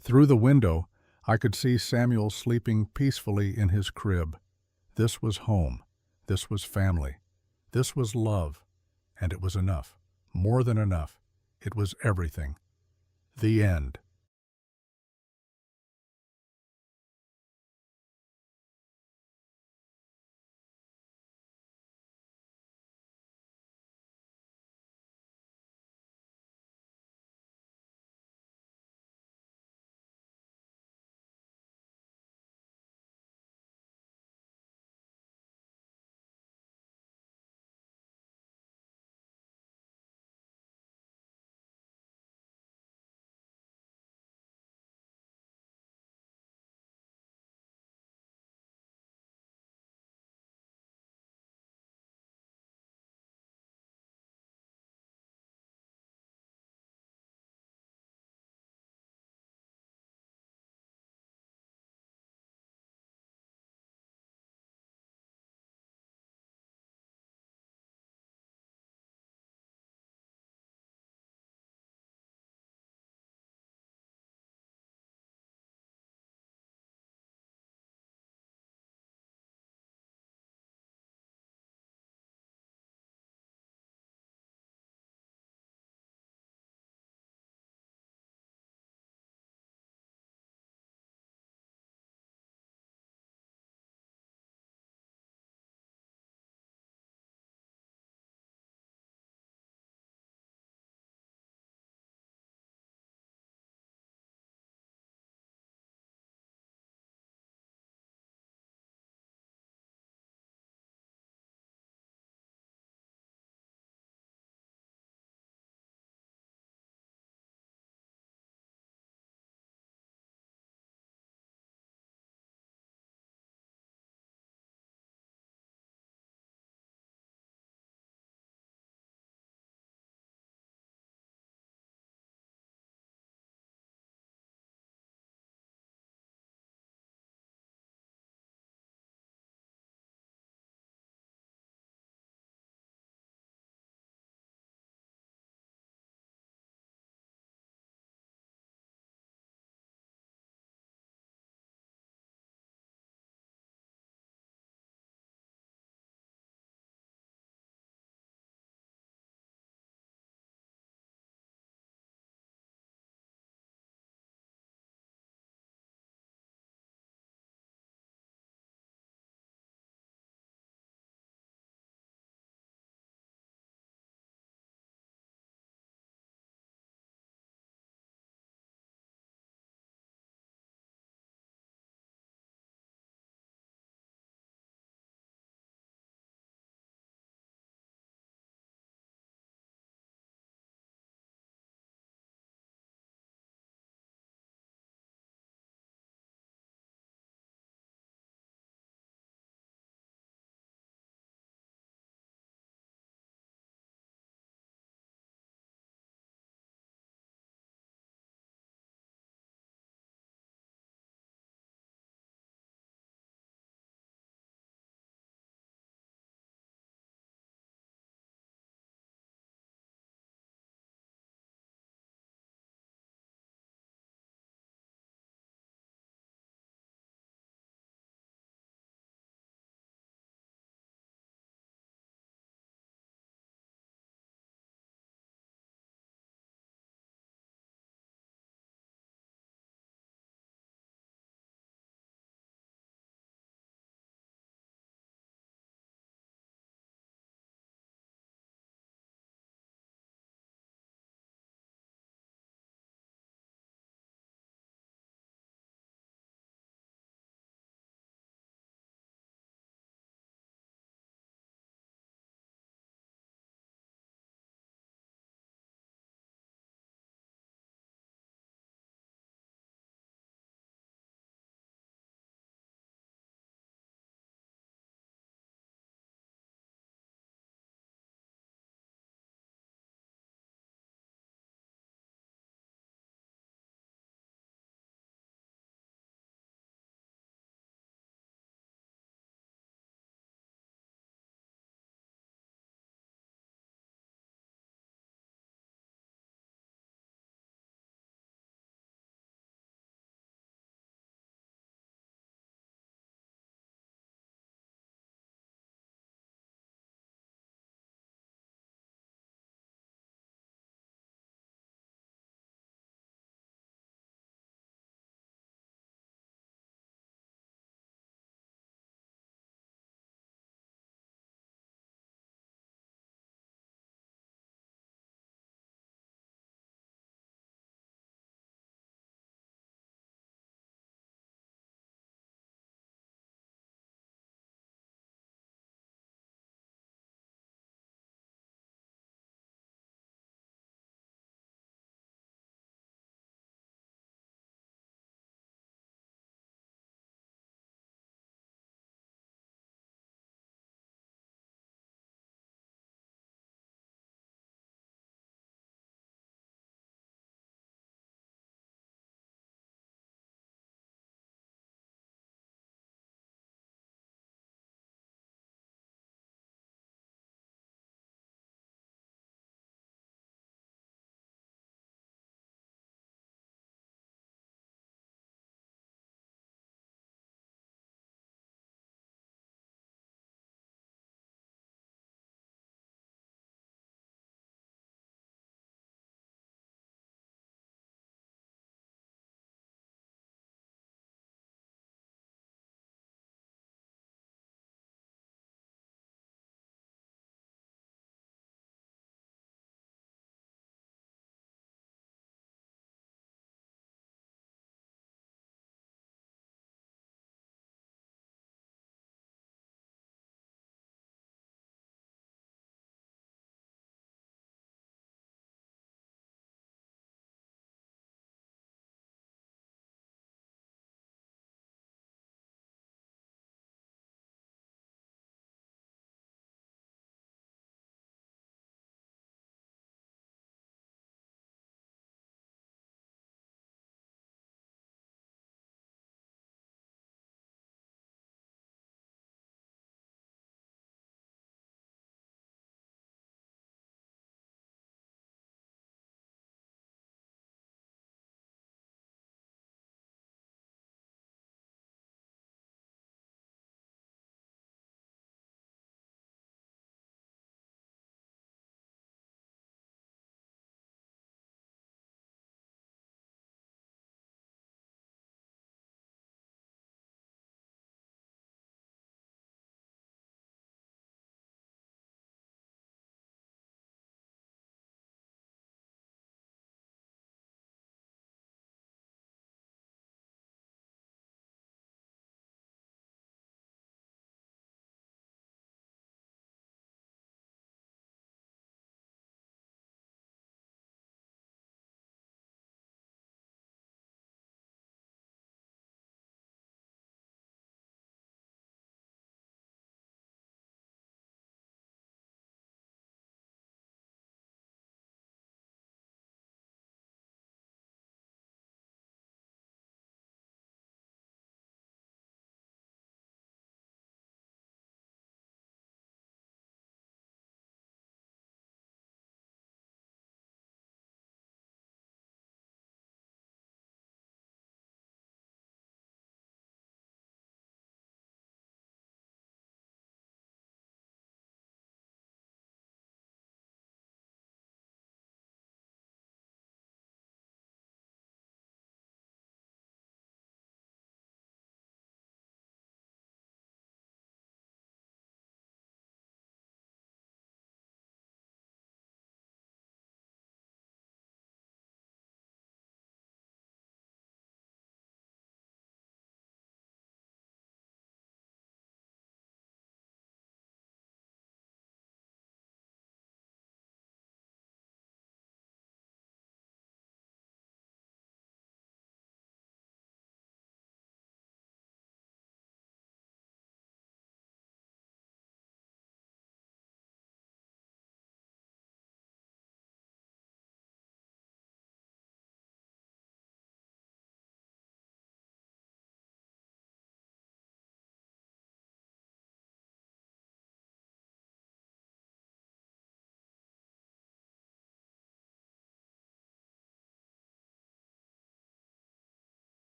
Through the window, I could see Samuel sleeping peacefully in his crib. This was home. This was family. This was love. And it was enough. More than enough. It was everything. The end.